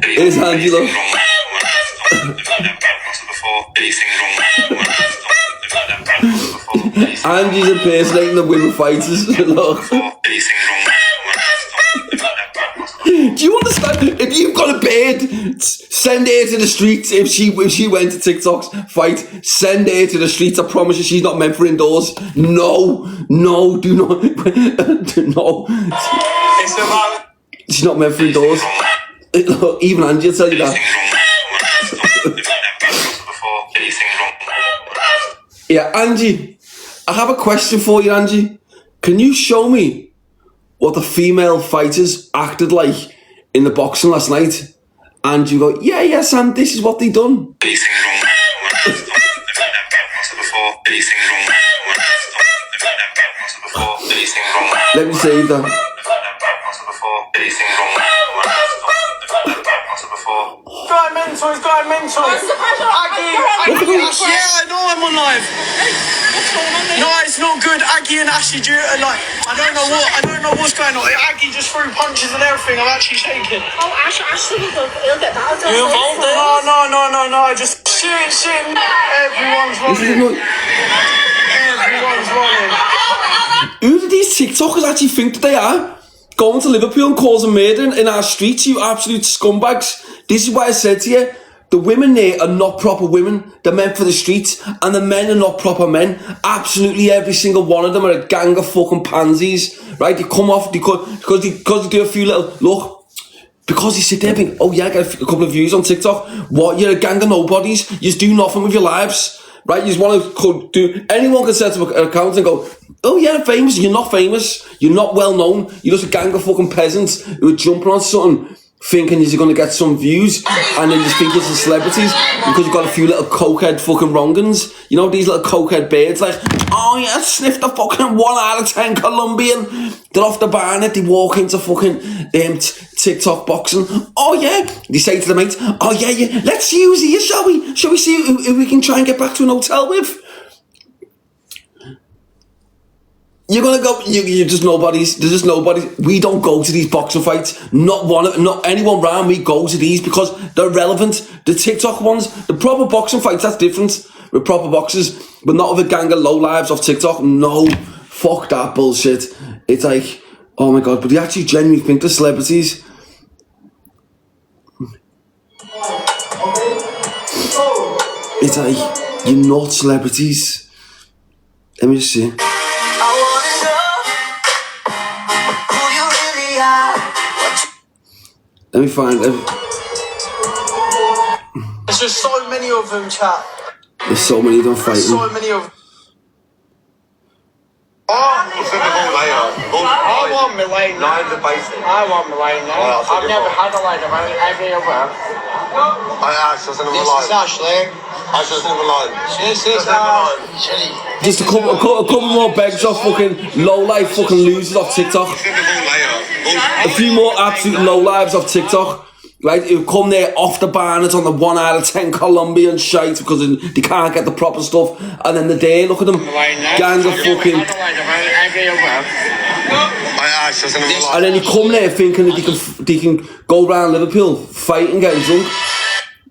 Here's Angie, look. Angie's impersonating the women fighters. Look. Do you understand? If you've got a bird, send her to the streets. If she went to TikTok's fight, send her to the streets. I promise you, she's not meant for indoors. No, do not. No. She's not meant for indoors. Look, even Angie will tell you that. Yeah, Angie, I have a question for you, Angie. Can you show me what the female fighters acted like in the boxing last night? And you go, yeah, Sam, this is what they done. Let me say that. He's going mental. Yeah, I know I'm on live. No, it's not good. Aggie and Ashley do it like I don't know what's going on. Aggie just threw punches and everything. I'm actually shaking. Oh, Ashley will get that. You involved in it? No. Just shit. Everyone's running. Everyone's running. Who do these TikTokers actually think that they are? Going to Liverpool and causing murder in our streets, you absolute scumbags. This is why I said to you, the women there are not proper women. They're meant for the streets, and the men are not proper men. Absolutely every single one of them are a gang of fucking pansies, right? They come off because they do a few little look. Because you sit there and think, oh yeah, I get a couple of views on TikTok. What? You're a gang of nobodies. You just do nothing with your lives, right? You just want to do. Anyone can set up an account and go, oh yeah, I'm famous. You're not famous. You're not well known. You're just a gang of fucking peasants who are jumping on something, thinking you're going to get some views, and then just think it's the celebrities because you've got a few little cokehead fucking wrongans. You know, these little cokehead birds like, oh yeah, sniff the fucking 1 out of 10 Colombian. They're off the barnet, they walk into fucking TikTok boxing. Oh yeah, they say to the mates, oh yeah, let's use here, shall we? Shall we see who we can try and get back to an hotel with? You're gonna go. You're just nobodies. There's just nobody. We don't go to these boxing fights. Not anyone round me goes to these because they're relevant. The TikTok ones, the proper boxing fights, that's different with proper boxers, but not with a gang of low lives off TikTok. No, fuck that bullshit. It's like, oh my god, but they actually genuinely think they're celebrities. It's like, you're not celebrities. Let me just see. Let me find them. There's just so many of them, chat. There's so many of them fighting. So many of them. I want Milena. Neither basic. I want Milena. I've never had a Milena. Every other. Ash doesn't have a line. This is Ashley. Ash doesn't have a line. This is Just a couple more begs off fucking low life fucking losers off TikTok. A few more absolute low lives off TikTok. Right, who come there off the barnet on the 1 out of 10 Colombian shite because they can't get the proper stuff, and then the day, look at them, gang of fucking. And then you come there thinking that they can go around Liverpool fighting, getting drunk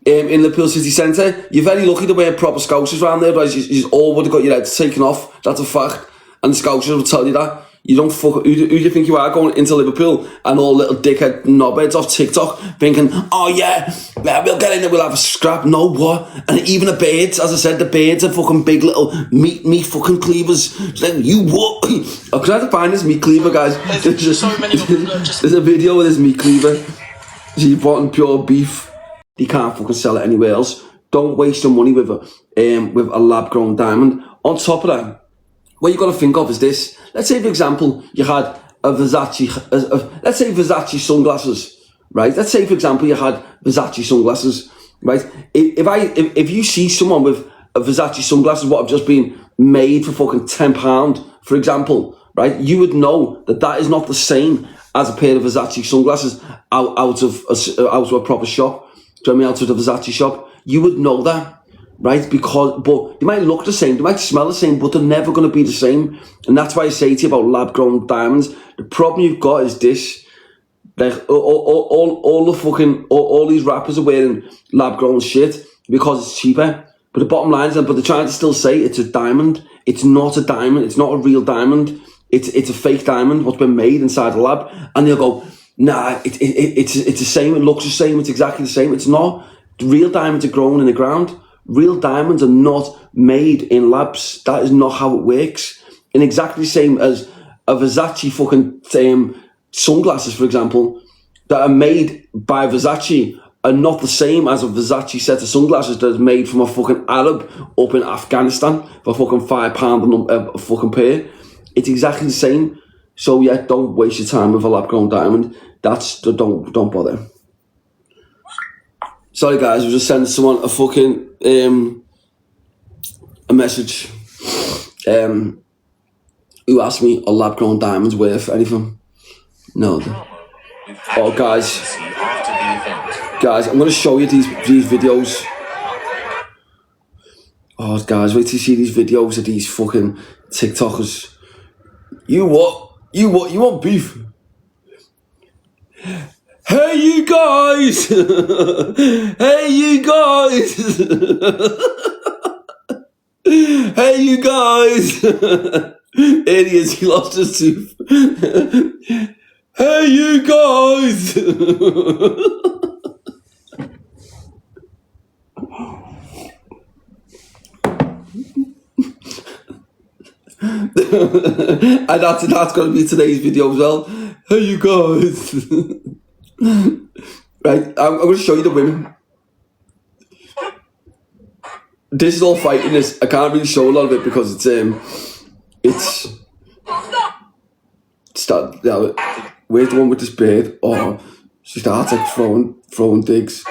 in Liverpool city centre. You're very lucky to wear proper scousers around there, but you all would have got your heads taken off. That's a fact, and the scousers will tell you that. You don't fuck. Who do you think you are going into Liverpool and all little dickhead knobheads off TikTok thinking, oh yeah, we'll get in there, we'll have a scrap. No, what? And even the birds, as I said, the birds are fucking big little meat fucking cleavers. Like, you what? I'm trying to find this meat cleaver, guys. There's so many of them. There's a video of this meat cleaver. She's bought pure beef. You can't fucking sell it anywhere else. Don't waste your money with a lab-grown diamond. On top of that, what you got to think of is this. Let's say, for example, you had a Versace, let's say Versace sunglasses, right? Let's say, for example, you had Versace sunglasses, right? If you see someone with a Versace sunglasses, what have just been made for fucking £10, for example, right? You would know that is not the same as a pair of Versace sunglasses out of a proper shop. Do you know what I mean? Out of the Versace shop. You would know that. Right, but they might look the same, they might smell the same, but they're never going to be the same. And that's why I say to you about lab-grown diamonds. The problem you've got is this. Like all the fucking all these rappers are wearing lab grown shit because it's cheaper. But the bottom line is that, but they're trying to still say it's a diamond. It's not a diamond. It's not a real diamond. It's a fake diamond. What's been made inside the lab, and they'll go, nah, it's the same. It looks the same. It's exactly the same. It's not. Real diamonds are grown in the ground. Real diamonds are not made in labs. That is not how it works. And exactly the same as a Versace fucking sunglasses, for example, that are made by Versace are not the same as a Versace set of sunglasses that is made from a fucking Arab up in Afghanistan for fucking £5 a fucking pair. It's exactly the same. So yeah, don't waste your time with a lab-grown diamond. Don't bother. Sorry guys, I was just sending someone a fucking a message. Who asked me are lab-grown diamonds worth anything? No. Oh guys, I'm gonna show you these videos. Oh guys, wait till you see these videos of these fucking TikTokers. You want beef? Hey you guys! Hey you guys! Hey you guys! Idiots, he lost his tooth. Hey you guys! And that's going to be today's video as well. Hey you guys. Right, I'm going to show you the women. This is all fighting this. I can't really show a lot of it because it's where's the one with this beard? Oh, she starts like throwing digs.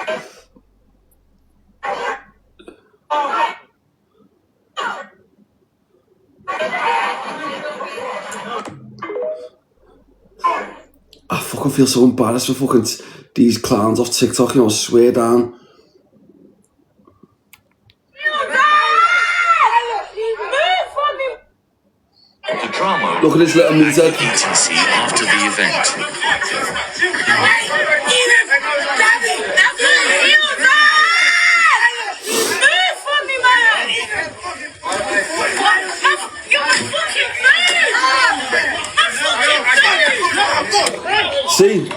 I fucking feel so embarrassed for fucking these clowns off TikTok, you know, swear down. Look at this little music. ETC after the event. See,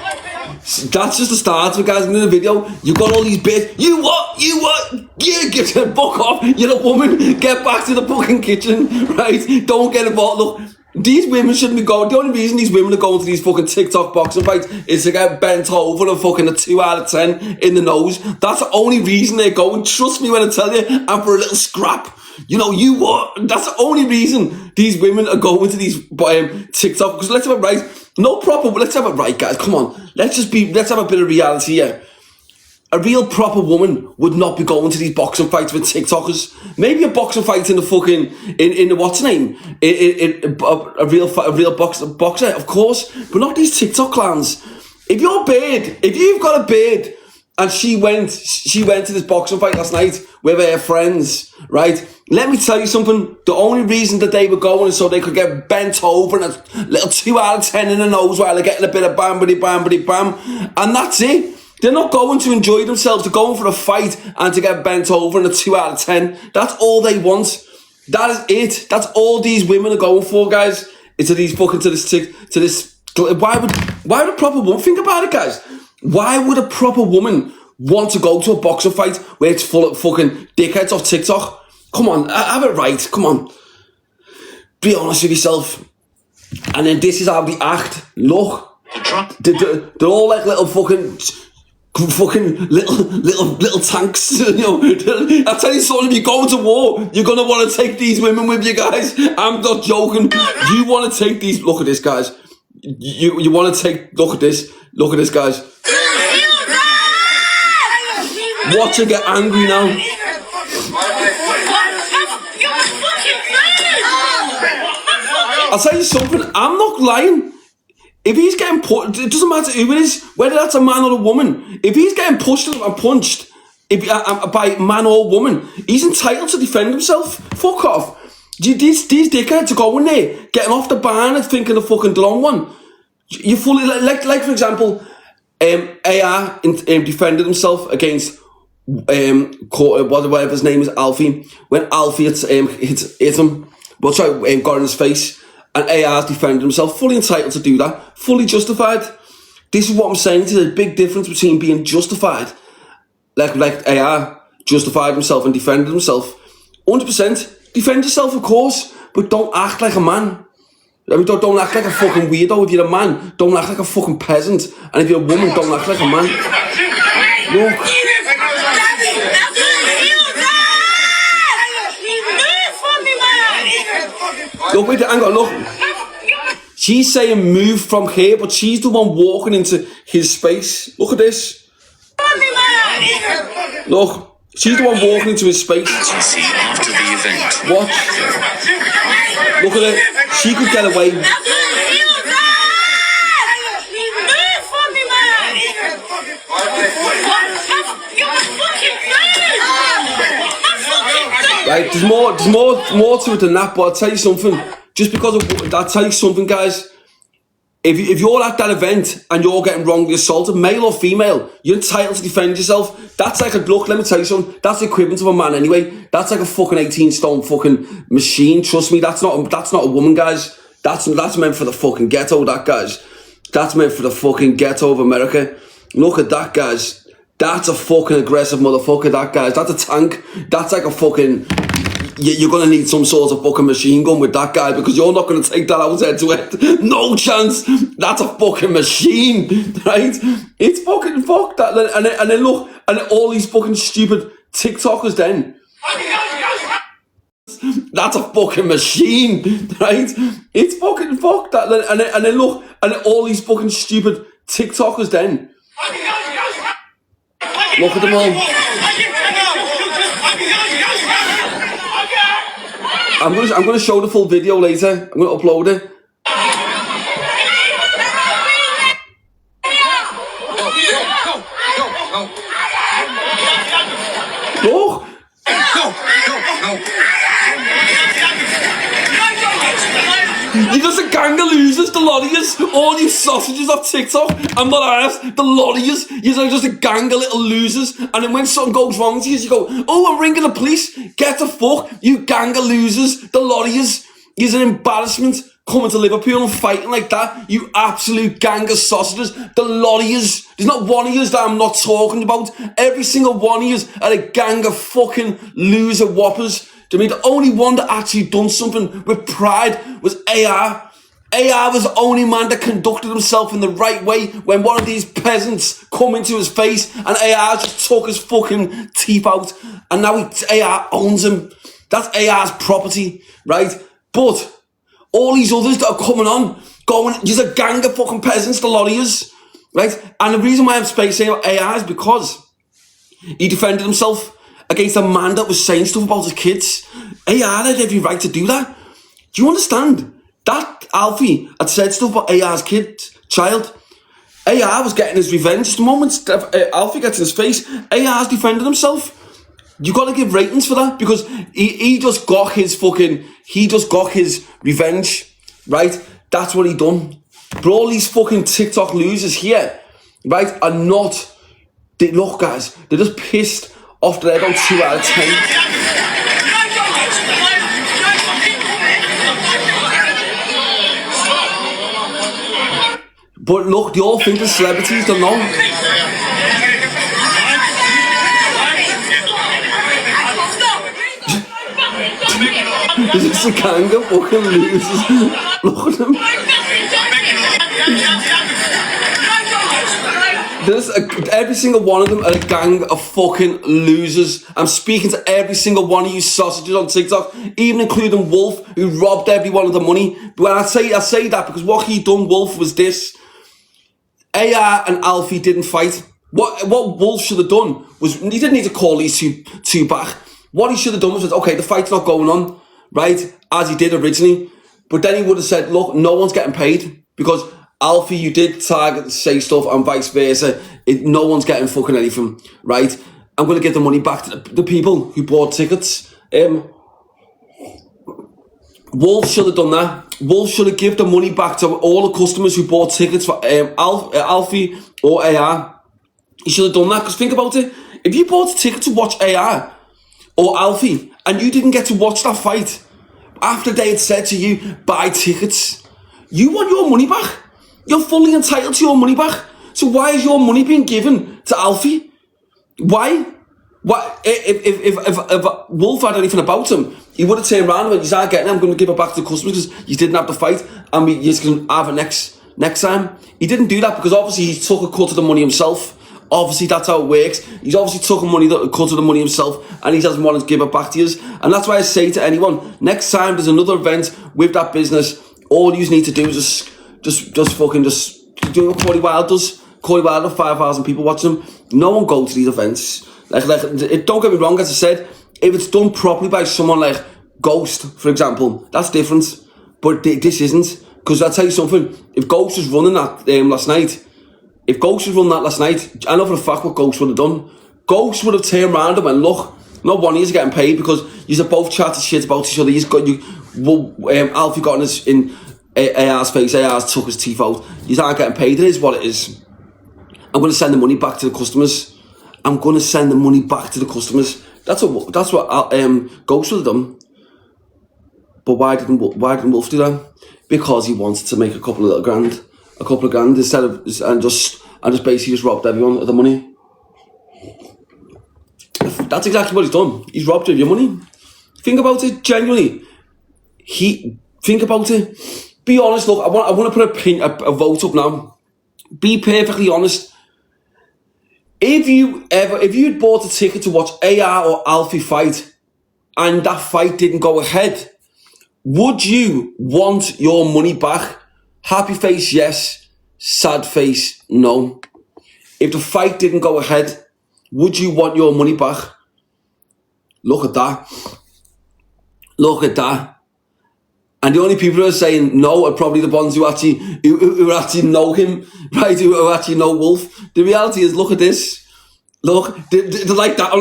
that's just the start of it, guys. In the video, you got all these bits. You what? Yeah, get the fuck off. You're a woman. Get back to the fucking kitchen, right? Don't get involved. Look, these women shouldn't be going. The only reason these women are going to these fucking TikTok boxing fights is to get bent over and fucking a 2 out of 10 in the nose. That's the only reason they're going. Trust me when I tell you, and for a little scrap. You know, you what? That's the only reason these women are going to these TikTok. Because let's have it right. No proper. Let's have it right, guys. Come on. Let's have a bit of reality here. A real proper woman would not be going to these boxing fights with TikTokers. Maybe a boxing fight in the fucking in the what's name? A real boxer, of course, but not these TikTok clowns. If you've got a beard, and she went to this boxing fight last night with her friends, right? Let me tell you something. The only reason that they were going is so they could get bent over and a little 2 out of 10 in the nose while they're getting a bit of bam, and that's it. They're not going to enjoy themselves. They're going for a fight and to get bent over and a 2 out of 10. That's all they want. That is it. That's all these women are going for, guys. It's to this. Why would a proper woman think about it, guys? Why would a proper woman want to go to a boxing fight where it's full of fucking dickheads off TikTok? Come on, have it right. Come on, be honest with yourself. And then this is how they act. Look, they're all like little fucking little tanks. You know, I tell you something. If you're going to war, you're gonna want to take these women with you, guys. I'm not joking. You want to take these. Look at this, guys. You want to take. Look at this. Look at this, guys. Watch her get angry now. I'll tell you something. I'm not lying. If he's getting pushed, it doesn't matter who it is, whether that's a man or a woman. If he's getting pushed and punched by man or woman, he's entitled to defend himself. Fuck off. These dickheads are going there, getting off the barn and thinking the fucking long one. You fully like for example, AR defended himself against whatever his name is, Alfie. When Alfie hit him, got in his face, and AR's defended himself. Fully entitled to do that. Fully justified. This is what I'm saying to you. There's a big difference between being justified, like AR justified himself and defended himself. 100%. Defend yourself, of course, but don't act like a man. I mean, don't act like a fucking weirdo. If you're a man, don't act like a fucking peasant. And if you're a woman, don't act like a man. Look. Look, wait, hang on, look. She's saying move from here, but she's the one walking into his space. Look at this. Look, she's the one walking into his space. As you see after the event. Watch. Look at it. She could get away. Right, there's more to it than that, but I'll tell you something. Just because I'll tell you something, guys. If you're at that event and you're getting wrongly assaulted, male or female, you're entitled to defend yourself. That's like look, let me tell you something. That's the equivalent of a man anyway. That's like a fucking 18-stone fucking machine. Trust me, that's not a woman, guys. That's meant for the fucking ghetto, that, guys. That's meant for the fucking ghetto of America. Look at that, guys. That's a fucking aggressive motherfucker, that, guys. That's a tank. That's like a fucking... You're going to need some sort of fucking machine gun with that guy, because you're not going to take that out head to head. No chance. That's a fucking machine, right? It's fucking fuck that. And then look, and all these fucking stupid TikTokers then. That's a fucking machine, right? It's fucking fuck that. And then look, and all these fucking stupid TikTokers then. Look at them all. I'm gonna show the full video later. I'm gonna upload it. Look. You're just a gang of losers, the lot of yous. All you sausages off TikTok. I'm not arsed. The lot of yous. You're just a gang of little losers. And then when something goes wrong to you, you go, oh, I'm ringing the police. Get the fuck. You gang of losers. The lot of yous. You're an embarrassment coming to Liverpool and fighting like that. You absolute gang of sausages. The lot of yous. There's not one of yous that I'm not talking about. Every single one of yous are a gang of fucking loser whoppers. To me, the only one that actually done something with pride was AR. AR was the only man that conducted himself in the right way when one of these peasants come into his face and AR just took his fucking teeth out. And now AR owns him. That's AR's property, right? But all these others that are coming on, going, you're a gang of fucking peasants, the lot of yous, right? And the reason why I'm saying AR is because he defended himself against a man that was saying stuff about his kids. AR had every right to do that. Do you understand? That Alfie had said stuff about AR's child. AR was getting his revenge. The moment Alfie gets in his face, AR's defended himself. You got to give ratings for that, because he just got his revenge, right? That's what he done. But all these fucking TikTok losers here, right, are not. Look, guys, they're just pissed off that they're about 2 out of 10. But look, they all think they're celebrities, they're not. This is a gang of fucking losers. Look at them. Every single one of them are a gang of fucking losers. I'm speaking to every single one of you sausages on TikTok, even including Wolf, who robbed everyone of the money. But when I say that because what he done, Wolf, was this. AR and Alfie didn't fight. What Wolf should have done was, he didn't need to call these two back. What he should have done was, okay, the fight's not going on, right, as he did originally. But then he would have said, look, no one's getting paid, because Alfie, you did target, say stuff, and vice versa. No one's getting fucking anything, right? I'm going to give the money back to the people who bought tickets. Wolf should have done that. Wolf should have given the money back to all the customers who bought tickets for Alfie or AR. He should have done that, because think about it. If you bought a ticket to watch AR or Alfie and you didn't get to watch that fight after they had said to you, buy tickets, you want your money back. You're fully entitled to your money back. So why is your money being given to Alfie? Why? What if Wolf had anything about him, he would have turned around and went, "You aren't getting it, I'm going to give it back to the customers because you didn't have the fight, and you just can have it next time." He didn't do that because obviously he took a cut of the money himself. Obviously that's how it works. He's obviously took a cut of the money himself, and he doesn't want to give it back to you. And that's why I say to anyone, next time there's another event with that business, all you need to do is just do what Corey Wilde does. Corey Wilde, 5,000 people watching him. No one goes to these events. Like, don't get me wrong, as I said, if it's done properly by someone like Ghost, for example, that's different. But this isn't. Because I'll tell you something, if Ghost was running that last night, I know for a fact what Ghost would have done. Ghost would have turned around and went, "Look, not one of you is getting paid because you're both chatting shit about each other. Alfie got in AR's face, AR's took his teeth out. You aren't getting paid, it is what it is. I'm going to send the money back to the customers. That's what Ghost would have done. But why didn't Wolf do that? Because he wanted to make a couple of grand instead of and just basically just robbed everyone of the money. That's exactly what he's done. He's robbed you of your money. Think about it genuinely. Think about it. Be honest. Look, I want to put a vote up now. Be perfectly honest. If you'd bought a ticket to watch AR or Alfie fight and that fight didn't go ahead, would you want your money back? Happy face, yes. Sad face, no. If the fight didn't go ahead, would you want your money back? Look at that. And the only people who are saying no are probably the ones who actually know him, right? Who actually know Wolf. The reality is, look at this. Look, they're like that.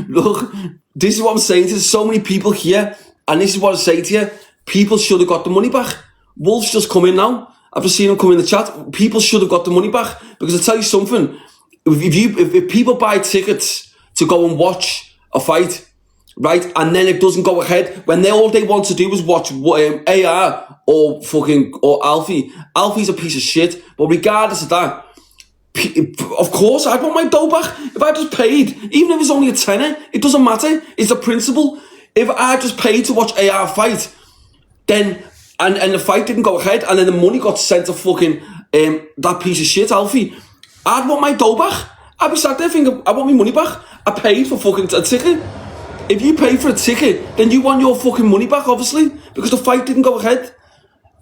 Look, this is what I'm saying. There's so many people here, and this is what I say to you. People should have got the money back. Wolf's just come in now. I've just seen him come in the chat. People should have got the money back, because I tell you something. If people buy tickets to go and watch a fight, right, and then it doesn't go ahead, when all they want to do is watch AR or Alfie. Alfie's a piece of shit. But regardless of that, of course I'd want my dough back. If I just paid, even if it's only a tenner, it doesn't matter. It's a principle. If I just paid to watch AR fight, then and the fight didn't go ahead, and then the money got sent to fucking that piece of shit Alfie, I'd want my dough back. I'd be sat there thinking, I want my money back. I paid for fucking a ticket. If you pay for a ticket, then you want your fucking money back, obviously, because the fight didn't go ahead.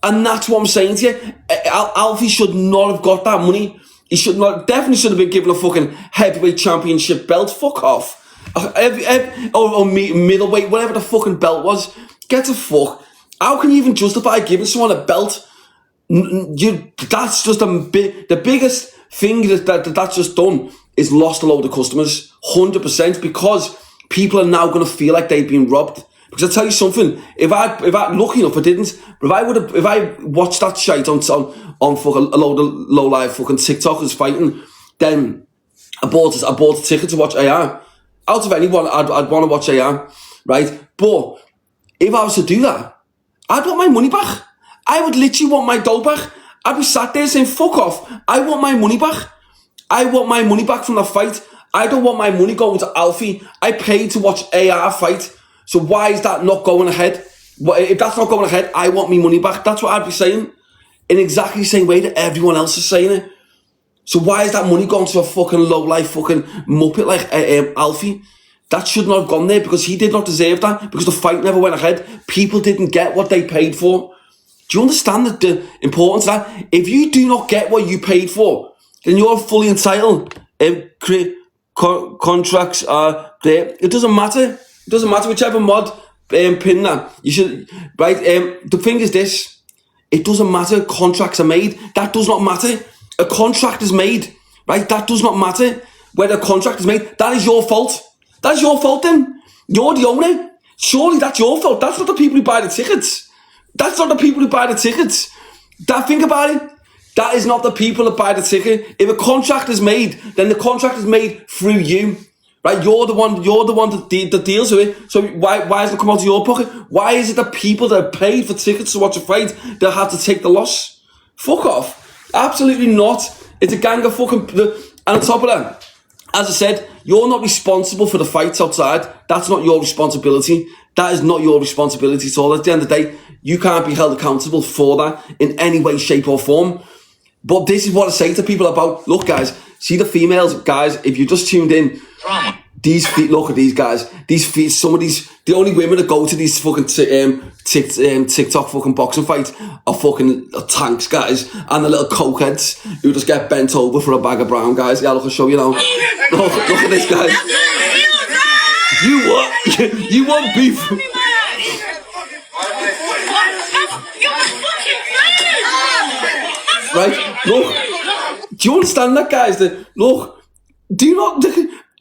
And that's what I'm saying to you. Alfie should not have got that money. He definitely should have been given a fucking heavyweight championship belt. Fuck off. Or middleweight, whatever the fucking belt was. Get the fuck. How can you even justify giving someone a belt? That's just the biggest thing that's just done is lost a load of customers. 100%, because people are now going to feel like they've been robbed. Because I tell you something, if I lucky enough I didn't, but if I watched that shite on fucking a load of low life fucking TikTokers fighting, then I bought a ticket to watch AR. Out of anyone, I'd want to watch AR, right? But if I was to do that, I'd want my money back. I would literally want my dough back. I'd be sat there saying, fuck off. I want my money back. I want my money back from the fight. I don't want my money going to Alfie. I paid to watch AR fight. So why is that not going ahead? If that's not going ahead, I want my money back. That's what I'd be saying. In exactly the same way that everyone else is saying it. So why is that money going to a fucking low-life fucking muppet like Alfie? That should not have gone there, because he did not deserve that, because the fight never went ahead. People didn't get what they paid for. Do you understand the importance of that? If you do not get what you paid for, then you're fully entitled. Contracts are there. It doesn't matter. It doesn't matter whichever mod pin that. You should, right? The thing is this. It doesn't matter. Contracts are made. That does not matter. A contract is made, right? That does not matter. Whether a contract is made, that is your fault. That is your fault then. You're the owner. Surely that's your fault. That's not the people who buy the tickets. That's not the people who buy the tickets. Think about it. That is not the people that buy the ticket. If a contract is made, then the contract is made through you. Right? You're the one that deals with it. So why does it come out of your pocket? Why is it the people that paid for tickets to watch a fight that have to take the loss? Fuck off. Absolutely not. It's a gang of fucking... And on top of that, as I said, you're not responsible for the fights outside. That's not your responsibility. That is not your responsibility at all. At the end of the day, you can't be held accountable for that in any way, shape or form. But this is what I say to people about, look guys, see the females, guys, if you just tuned in, look at these guys, some of these, the only women that go to these fucking TikTok fucking boxing fights are fucking tanks, guys, and the little cokeheads who just get bent over for a bag of brown, guys. Yeah, look, I'll show you now. Look at this, guys. You want beef? Right, look, do you understand that, guys? Look,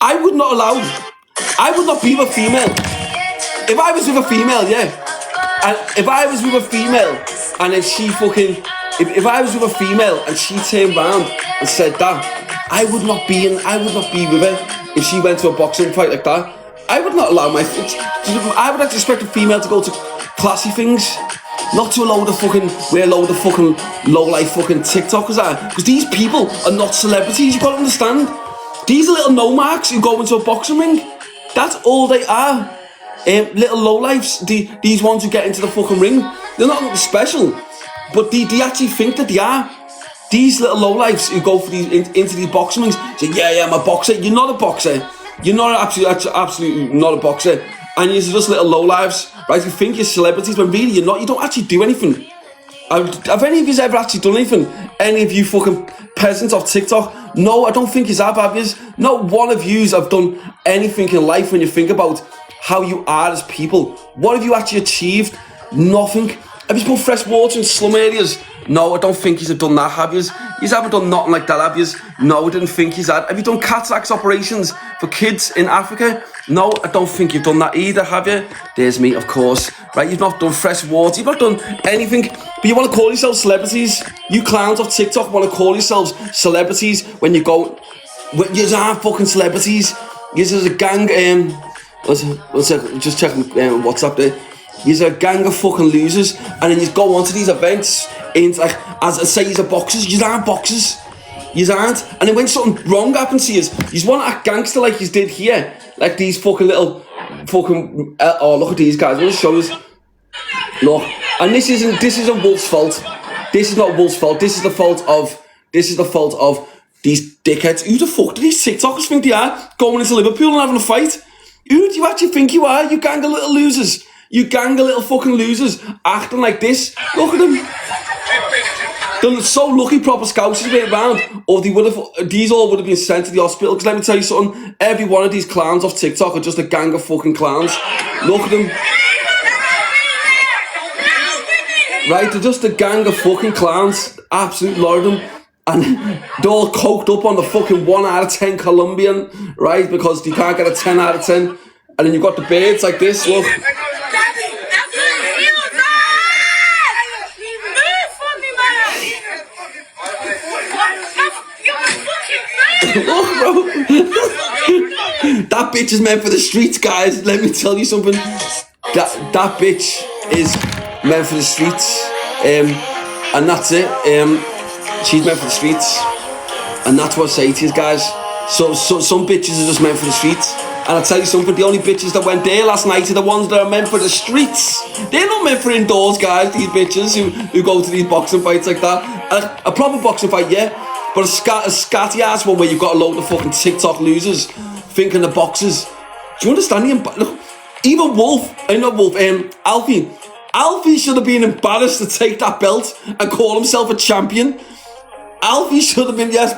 I would not be with a female. If I was with a female, yeah, and if I was with a female, and then she fucking, if I was with a female and she turned round and said that, I would not be with her if she went to a boxing fight like that. I would not allow I would expect a female to go to classy things. Not to where a load of fucking low-life fucking TikTokers are. Because these people are not celebrities, you've got to understand. These are little no-marks who go into a boxing ring. That's all they are. Little low-lifes, these ones who get into the fucking ring. They're not nothing special. But they actually think that they are. These little low-lifes who go for into these boxing rings say, yeah, I'm a boxer. You're not a boxer. You're not absolutely not a boxer. And you're just little low-lives, right? You think you're celebrities, but really you're not. You don't actually do anything. Have any of you ever actually done anything? Any of you fucking peasants off TikTok? No, I don't think you have you? Not one of you have done anything in life when you think about how you are as people. What have you actually achieved? Nothing. Have you put fresh water in slum areas? No, I don't think you've done that, have you? You haven't done nothing like that, have you? No, I didn't think you had. Have you done cataracts operations for kids in Africa? No, I don't think you've done that either, have you? There's me, of course. Right, you've not done fresh water, you've not done anything, but you want to call yourselves celebrities? You clowns off TikTok want to call yourselves celebrities when you go... You aren't fucking celebrities. You're a gang... one second, just checking WhatsApp there. You're a gang of fucking losers, and then you go on to these events, and like, as I say, you're boxers. You aren't boxers. You aren't. And then when something wrong happens to you, you want to act gangster like you did here. Like these fucking little, fucking, oh, look at these guys. I'm going to show you. Look, and this isn't Wolf's fault. This is not Wolf's fault. This is the fault of these dickheads. Who the fuck do these TikTokers think they are? Going into Liverpool and having a fight? Who do you actually think you are? You gang of little losers. You gang of little fucking losers acting like this. Look at them. They're so lucky proper scouts went around, or these all would have been sent to the hospital. Because let me tell you something, every one of these clowns off TikTok are just a gang of fucking clowns. Look at them. Right, they're just a gang of fucking clowns. Absolute lot of them. And they're all coked up on the fucking 1 out of 10 Colombian, right? Because you can't get a 10 out of 10. And then you've got the birds like this, look. Look, bro. That bitch is meant for the streets, guys. Let me tell you something. That bitch is meant for the streets. And that's it. She's meant for the streets. And that's what I say to you guys. So some bitches are just meant for the streets. And I'll tell you something, the only bitches that went there last night are the ones that are meant for the streets. They're not meant for indoors, guys, these bitches who go to these boxing fights like that. And a proper boxing fight, yeah. But a scatty ass one where you've got a load of fucking TikTok losers thinking the boxers. Do you understand look, even Alfie. Alfie should have been embarrassed to take that belt and call himself a champion. Alfie should have been, yes,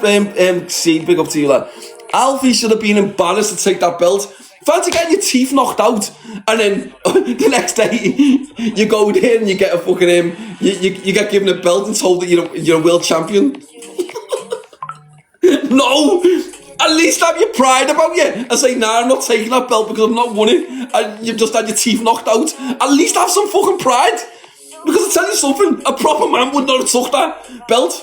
see, big up to you, lad. Alfie should have been embarrassed to take that belt. Fancy getting your teeth knocked out, and then the next day you go there and you get a fucking you get given a belt and told that you're a world champion. No, At least have your pride about you and say, nah, I'm not taking that belt because I'm not winning and you've just had your teeth knocked out. At least have some fucking pride. Because I tell you something, a proper man would not have took that belt.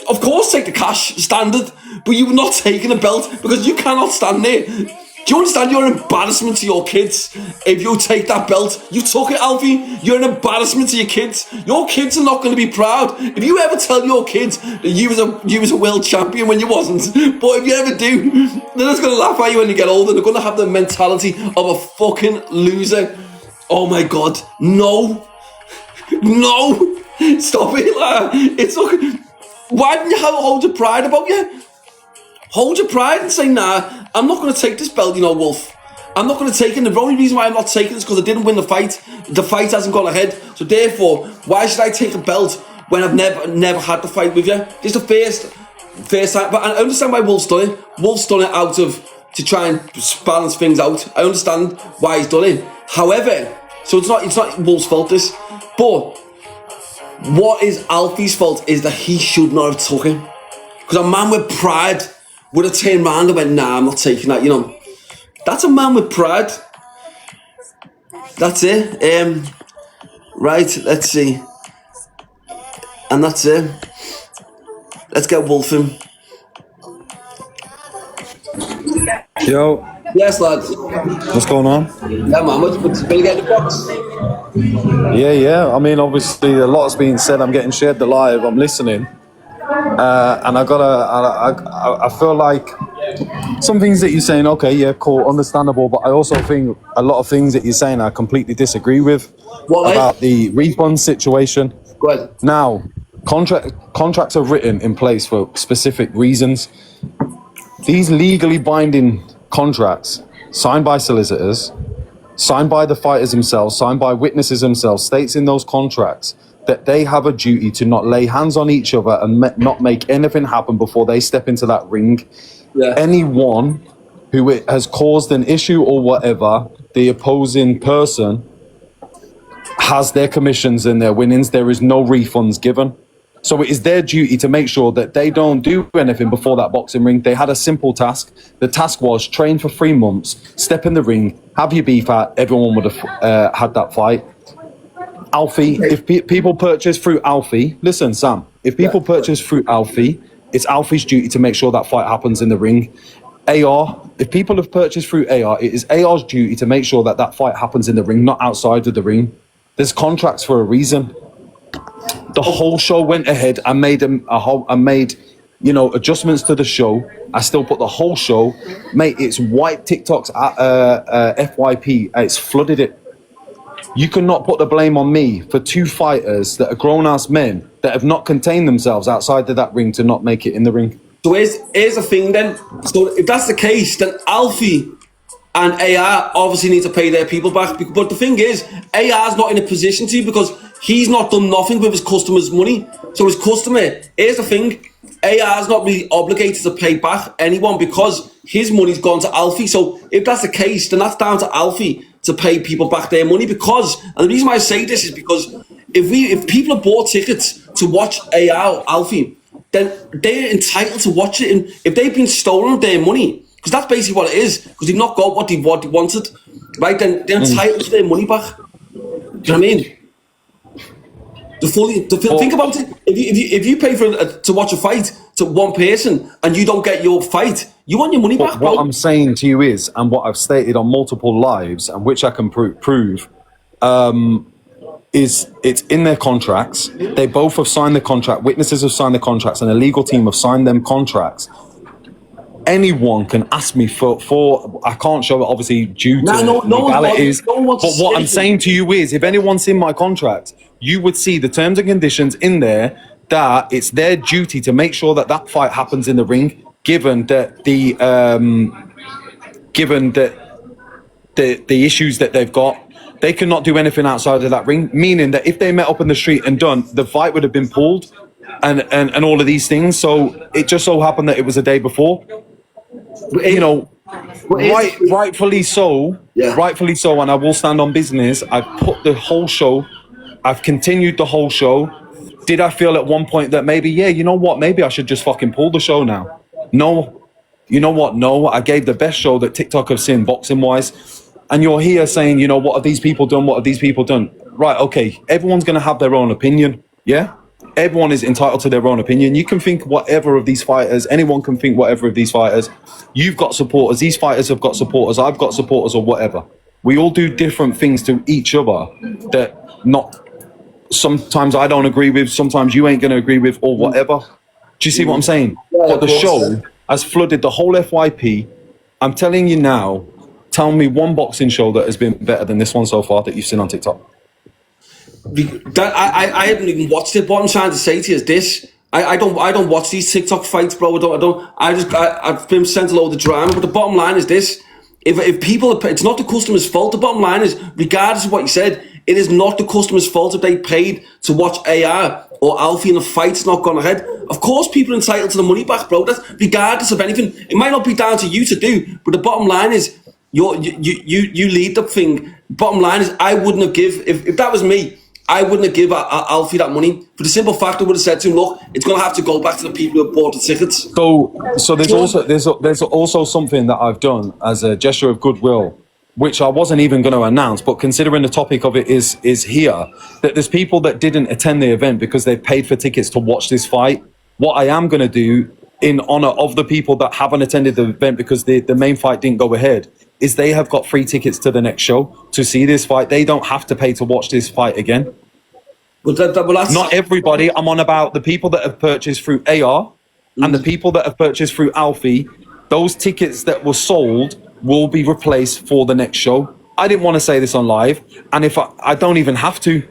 Of course, take the cash, standard, but you were not taking a belt because you cannot stand there. Do you understand? You're an embarrassment to your kids if you take that belt. You took it, Alfie. You're an embarrassment to your kids. Your kids are not going to be proud. If you ever tell your kids that you was a world champion when you wasn't, but if you ever do, they're just going to laugh at you when you get older. They're going to have the mentality of a fucking loser. Oh my God. No. No. Stop it. It's okay. Why didn't you hold your pride about you? Hold your pride and say, nah, I'm not going to take this belt, you know, Wolf. I'm not going to take it. And the only reason why I'm not taking it is because I didn't win the fight. The fight hasn't gone ahead. So therefore, why should I take a belt when I've never had the fight with you? This is the first time. But I understand why Wolf's done it. Wolf's done it to try and balance things out. I understand why he's done it. However, so it's not Wolf's fault, this. But what is Alfie's fault is that he should not have took it. Because a man with pride would have turned around and went, nah, I'm not taking that, you know. That's a man with pride. That's it. Right, let's see. And that's it. Let's get Wolf in. Yo. Yes, lads. What's going on? Yeah, man, what's going to get in the box? Yeah. I mean, obviously, a lot's being said. I'm getting shared the live. I'm listening. And I feel like some things that you're saying, okay, yeah, cool, understandable, but I also think a lot of things that you're saying I completely disagree with. What, about the refund situation. Go ahead. Now, contracts are written in place for specific reasons. These legally binding contracts, signed by solicitors, signed by the fighters themselves, signed by witnesses themselves, states in those contracts that they have a duty to not lay hands on each other and not make anything happen before they step into that ring. Yeah. Anyone who has caused an issue or whatever, the opposing person has their commissions and their winnings. There is no refunds given. So it is their duty to make sure that they don't do anything before that boxing ring. They had a simple task. The task was train for 3 months, step in the ring, have your beef out. Everyone would have had that fight. Alfie, if people purchase through Alfie, listen, Sam, if people purchase through Alfie, it's Alfie's duty to make sure that fight happens in the ring. AR, if people have purchased through AR, it is AR's duty to make sure that that fight happens in the ring, not outside of the ring. There's contracts for a reason. The whole show went ahead. I made adjustments to the show. I still put the whole show. Mate, it's white TikToks FYP. It's flooded it. You cannot put the blame on me for 2 fighters that are grown-ass men that have not contained themselves outside of that ring to not make it in the ring. So here's the thing then. So if that's the case, then Alfie and AR obviously need to pay their people back. But the thing is, AR's not in a position to because he's not done nothing with his customers' money. So his customer, here's the thing, AR's not really obligated to pay back anyone because his money's gone to Alfie. So if that's the case, then that's down to Alfie to pay people back their money because, and the reason why I say this is because if people have bought tickets to watch AR or Alfie, then they're entitled to watch it. And if they've been stolen their money, because that's basically what it is, because they've not got what they wanted, right? Then they're entitled to their money back. Do you know what I mean? Think about it. If you pay to watch a fight to one person and you don't get your fight, you want your money back, bro. What I'm saying to you is, and what I've stated on multiple lives, and which I can prove, is it's in their contracts. They both have signed the contract. Witnesses have signed the contracts, and a legal team have signed them contracts. Anyone can ask me for I can't show it obviously due to legalities. But what I'm saying to you is, if anyone's seen my contract, you would see the terms and conditions in there that it's their duty to make sure that that fight happens in the ring, given that the issues that they've got. They cannot do anything outside of that ring, meaning that if they met up in the street and done, the fight would have been pulled and all of these things. So it just so happened that it was a day before. You know, rightfully so, and I will stand on business. I've put the whole show, I've continued the whole show. Did I feel at one point that maybe, yeah, you know what, maybe I should just fucking pull the show now? No, you know what? No, I gave the best show that TikTok have seen boxing wise. And you're here saying, you know, what have these people done? What have these people done? Right, okay. Everyone's going to have their own opinion. Yeah? Everyone is entitled to their own opinion. You can think whatever of these fighters. Anyone can think whatever of these fighters. You've got supporters. These fighters have got supporters. I've got supporters or whatever. We all do different things to each other that sometimes I don't agree with, sometimes you ain't going to agree with or whatever. Do you see what I'm saying? But the show has flooded the whole FYP. I'm telling you now, tell me one boxing show that has been better than this one so far that you've seen on TikTok. I haven't even watched it. What I'm trying to say to you is this: I don't watch these TikTok fights, bro. I've been sent a load of drama. But the bottom line is this: if people, it's not the customer's fault. The bottom line is, regardless of what you said, it is not the customer's fault if they paid to watch AR or Alfie and the fight's not gone ahead. Of course, people are entitled to the money back, bro. That's regardless of anything. It might not be down to you to do, but the bottom line is, you lead the thing. Bottom line is, I wouldn't have if that was me, I wouldn't have give Alfie that money for the simple fact I would have said to him, look, it's going to have to go back to the people who bought the tickets. So there's also something that I've done as a gesture of goodwill, which I wasn't even going to announce, but considering the topic of it is here, that there's people that didn't attend the event because they paid for tickets to watch this fight. What I am going to do in honor of the people that haven't attended the event because the main fight didn't go ahead is they have got free tickets to the next show to see this fight. They don't have to pay to watch this fight again. Well, that's not everybody. I'm on about the people that have purchased through AR and the people that have purchased through Alfie. Those tickets that were sold will be replaced for the next show. I didn't want to say this on live, and if I don't even have to,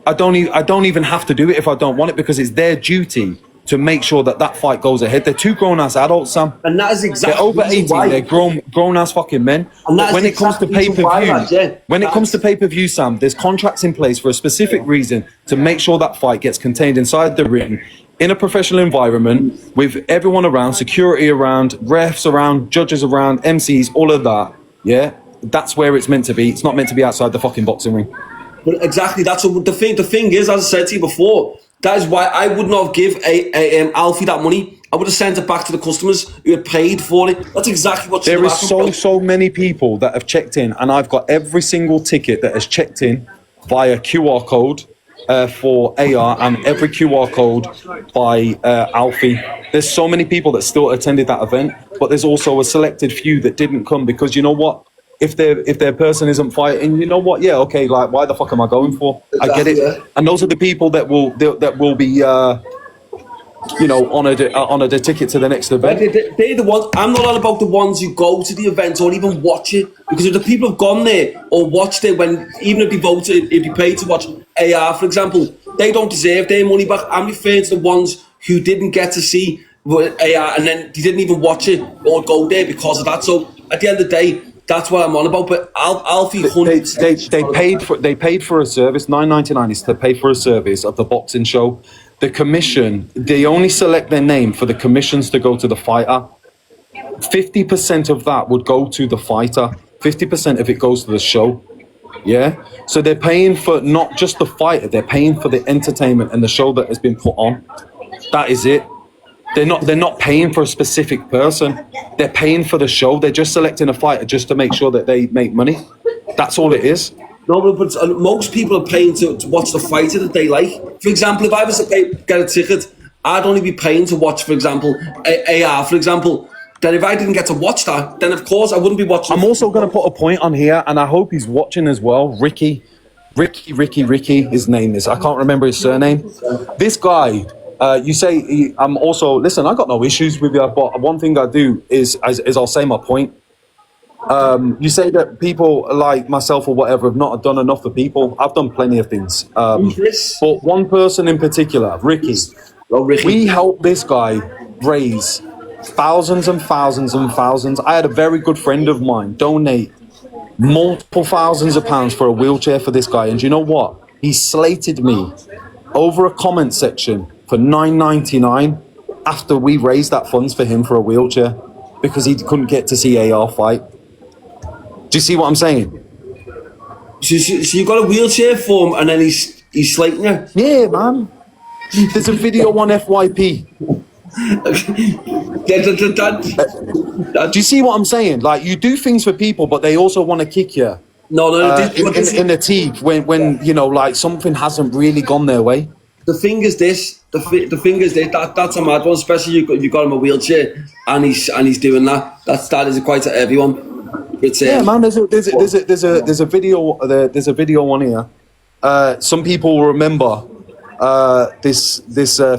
I don't even have to do it if I don't want it, because it's their duty to make sure that fight goes ahead. They're two grown-ass adults, Sam. And that is exactly they're over 18. Why. They're grown-ass fucking men. And that when it comes to pay-per-view, when it comes to pay-per-view, Sam, there's contracts in place for a specific reason to make sure that fight gets contained inside the ring in a professional environment with everyone around, security around, refs around, judges around, MCs, all of that. Yeah, that's where it's meant to be. It's not meant to be outside the fucking boxing ring. But exactly, that's what the thing is. As I said to you before, that is why I would not give Alfie that money. I would have sent it back to the customers who had paid for it. That's exactly what there is. So many people that have checked in, and I've got every single ticket that has checked in via QR code for AR and every QR code by Alfie. There's so many people that still attended that event, but there's also a selected few that didn't come because, you know what? If their person isn't fighting, you know what? Yeah, okay. Like, why the fuck am I going for? Exactly, I get it. Yeah. And those are the people that will be, honoured a ticket to the next event. They're the ones. I'm not all about the ones who go to the event or even watch it, because if the people have gone there or watched it, even if they voted, if they paid to watch AR, for example, they don't deserve their money back. I'm referring to the ones who didn't get to see AR and then they didn't even watch it or go there because of that. So at the end of the day, that's what I'm on about. But Alfie, they paid for a service. $9.99 is to pay for a service of the boxing show. The commission, they only select their name for the commissions to go to the fighter. 50% of that would go to the fighter. 50% of it goes to the show. Yeah. So they're paying for not just the fighter, they're paying for the entertainment and the show that has been put on. That is it. They're not paying for a specific person. They're paying for the show. They're just selecting a fighter just to make sure that they make money. That's all it is. No, but most people are paying to watch the fighter that they like. For example, if I was to get a ticket, I'd only be paying to watch, for example, AR, for example. Then if I didn't get to watch that, then of course I wouldn't be watching. I'm also going to put a point on here, and I hope he's watching as well. Ricky, his name is. I can't remember his surname. This guy... you say I'm also listen. I got no issues with you, but one thing I do is I'll say my point. You say that people like myself or whatever have not done enough for people. I've done plenty of things, but one person in particular, Ricky. We helped this guy raise thousands and thousands and thousands. I had a very good friend of mine donate multiple thousands of pounds for a wheelchair for this guy, and you know what? He slated me over a comment section for $9.99 after we raised that funds for him for a wheelchair because he couldn't get to see AR fight. Do you see what I'm saying? So you got a wheelchair for him and then he's slating you? Yeah, man. There's a video on FYP. Do you see what I'm saying? Like, you do things for people, but they also want to kick you No, in the teeth when you know, like, something hasn't really gone their way. the thing is this. The thing is this. That's a mad one, especially if you got him a wheelchair and he's doing that. That is quite a heavy one. But, Yeah, man. There's a video on here. Some people will remember this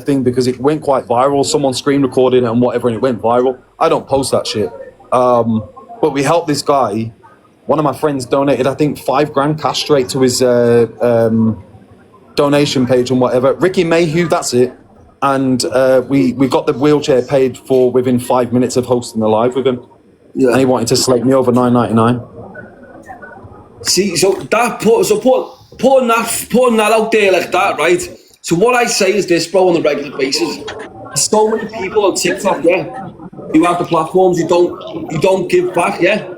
thing because it went quite viral. Someone screen recorded it and whatever, and it went viral. I don't post that shit. But we helped this guy. One of my friends donated, I think, $5,000 cash straight to his donation page and whatever. Ricky Mayhew, that's it. And we got the wheelchair paid for within 5 minutes of hosting the live with him. Yeah. And he wanted to slate me over $9.99. See, so putting that out there like that, right? So what I say is this, bro, on a regular basis. There's so many people on TikTok, yeah, who have the platforms, you don't give back, yeah.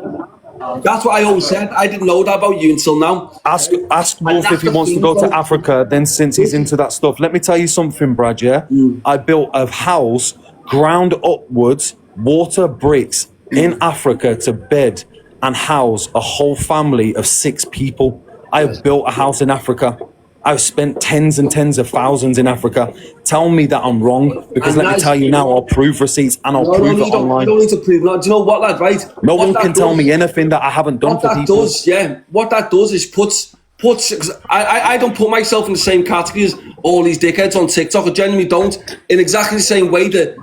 That's what I always said. I didn't know that about you until now. Ask Wolf if he wants to go to Africa, then since he's into that stuff. Let me tell you something, Brad, yeah? I built a house, ground upwards, water bricks, in Africa to bed and house a whole family of 6 people. I have built a house in Africa. I've spent tens and tens of thousands in Africa. Tell me that I'm wrong, because let me tell you now, I'll prove receipts and I'll prove it online. You don't need to prove it. Do you know what, lad, right? No one can tell me anything that I haven't done for people. What that does is puts. I don't put myself in the same category as all these dickheads on TikTok. I genuinely don't. In exactly the same way that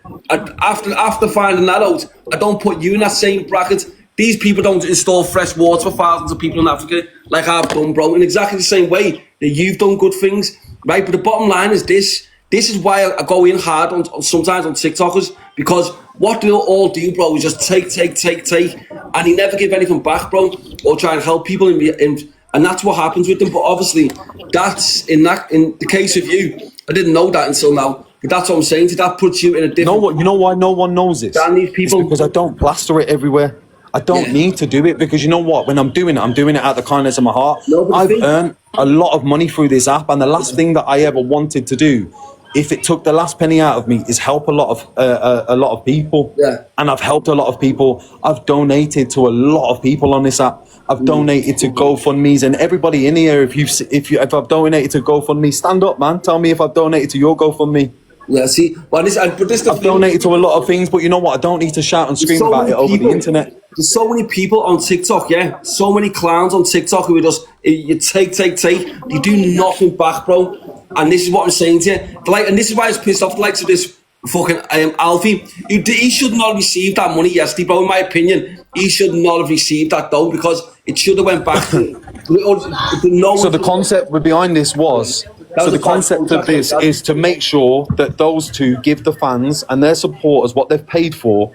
after finding that out, I don't put you in that same bracket. These people don't install fresh water for thousands of people in Africa like I've done, bro. In exactly the same way that you've done good things, right? But the bottom line is this. This is why I go in hard on sometimes on TikTokers, because what they'll all do, bro, is just take, and they never give anything back, bro, or try and help people and that's what happens with them. But obviously, that's in the case of you. I didn't know that until now. But that's what I'm saying. So that puts you in a different. You know why no one knows this? These people, it's because I don't plaster it everywhere. I don't need to do it, because you know what? When I'm doing it out of the kindness of my heart. I've earned a lot of money through this app, and the last thing that I ever wanted to do, if it took the last penny out of me, is help a lot of people. Yeah. And I've helped a lot of people. I've donated to a lot of people on this app. I've donated to GoFundMe's, and everybody in here, if I've donated to GoFundMe, stand up, man. Tell me if I've donated to your GoFundMe. Yeah, see, I've donated to a lot of things, but you know what? I don't need to shout and scream about it over the internet. There's so many people on TikTok, yeah. So many clowns on TikTok who are just, you take. You do nothing back, bro. And this is what I'm saying to you. And this is why I was pissed off the likes of this fucking Alfie. He should not have received that money yesterday, bro. In my opinion, he should not have received that though, because it should have went back to So the concept behind this was... So the concept of this is to make sure that those two give the fans and their supporters what they've paid for,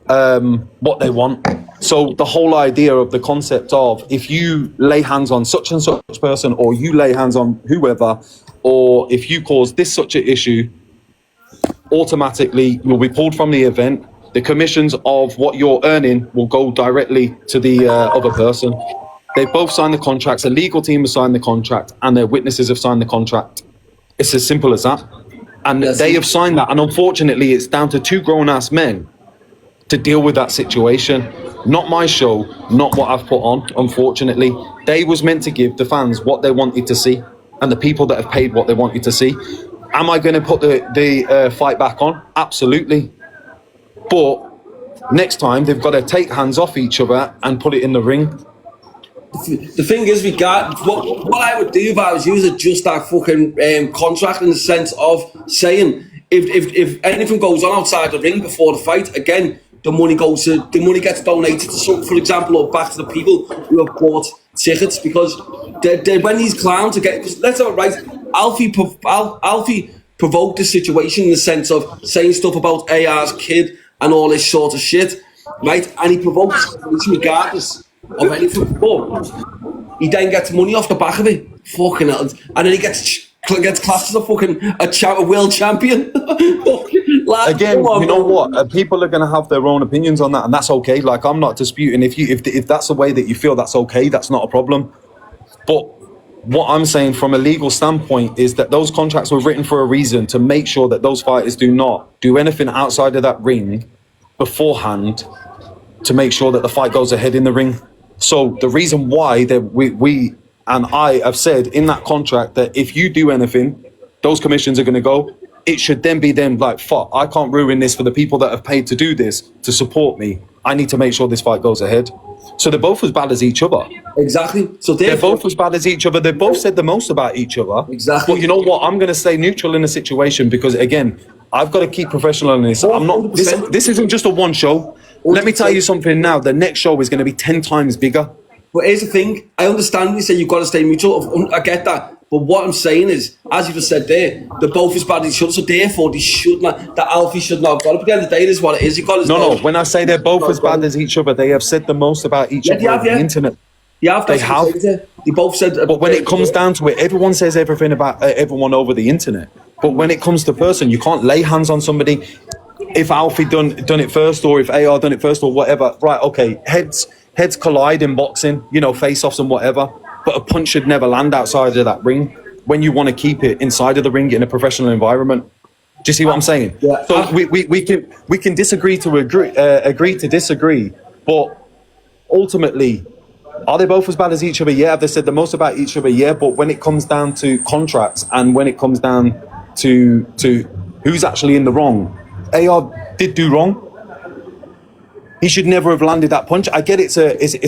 what they want. So the whole idea of the concept of, if you lay hands on such and such person, or you lay hands on whoever, or if you cause this such an issue, automatically you'll be pulled from the event. The commissions of what you're earning will go directly to the other person. They both signed the contracts. A legal team has signed the contract, and their witnesses have signed the contract. It's as simple as that. And they have signed that. And unfortunately, it's down to 2 grown-ass men to deal with that situation. Not my show, not what I've put on, unfortunately. They was meant to give the fans what they wanted to see, and the people that have paid what they wanted to see. Am I going to put the fight back on? Absolutely. But next time, they've got to take hands off each other and put it in the ring. The thing is, what I would do if I was you is adjust that fucking contract, in the sense of saying if anything goes on outside the ring before the fight, again, the money gets donated to some, for example, or back to the people who have bought tickets, because when these clowns are getting, let's have it right, Alfie provoked the situation in the sense of saying stuff about AR's kid and all this sort of shit, right? And he provoked the situation regardless of anything, but he then gets money off the back of it. Fucking hell. And then he gets classed as a world champion. Again, you know what? People are going to have their own opinions on that, and that's okay. Like, I'm not disputing if that's the way that you feel, that's okay. That's not a problem. But what I'm saying from a legal standpoint is that those contracts were written for a reason, to make sure that those fighters do not do anything outside of that ring beforehand, to make sure that the fight goes ahead in the ring. So the reason why that we and I have said in that contract that if you do anything, those commissions are going to go. It should then be them like, fuck, I can't ruin this for the people that have paid to do this, to support me. I need to make sure this fight goes ahead. So they're both as bad as each other. Exactly. So They're both as bad as each other. They both said the most about each other. Exactly. But you know what? I'm going to stay neutral in the situation because, again, I've got to keep professional in this. I'm not. This isn't just a one show. Let me tell you something now. The next show is going to be 10 times bigger. But here's the thing. I understand you say you've got to stay neutral. I get that. But what I'm saying is, as you just said there, they're both as bad as each other. So therefore, they should not. That Alfie should not have got it. But at the end of the day, it is what it is. No. When I say they're both as bad as each other, they have said the most about each other on the internet. They have. They both said. But when it comes down to it, everyone says everything about everyone over the internet. But when it comes to person, you can't lay hands on somebody. If Alfie done it first, or if AR done it first, or whatever, right? Okay, heads collide in boxing, face-offs and whatever. But a punch should never land outside of that ring when you want to keep it inside of the ring in a professional environment. Do you see what I'm saying? Yeah. So we can disagree to agree to disagree, but ultimately, are they both as bad as each other? Yeah. Have they said the most about each other? Yeah. But when it comes down to contracts and when it comes down to who's actually in the wrong, AR did do wrong. He should never have landed that punch. I get it's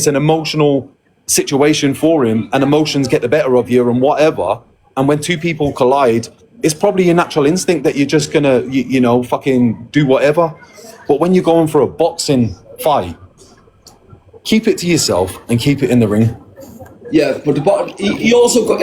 an emotional situation for him, and emotions get the better of you and whatever. And when two people collide, it's probably your natural instinct that you're just gonna, fucking do whatever. But when you're going for a boxing fight, keep it to yourself and keep it in the ring. Yeah, but he also got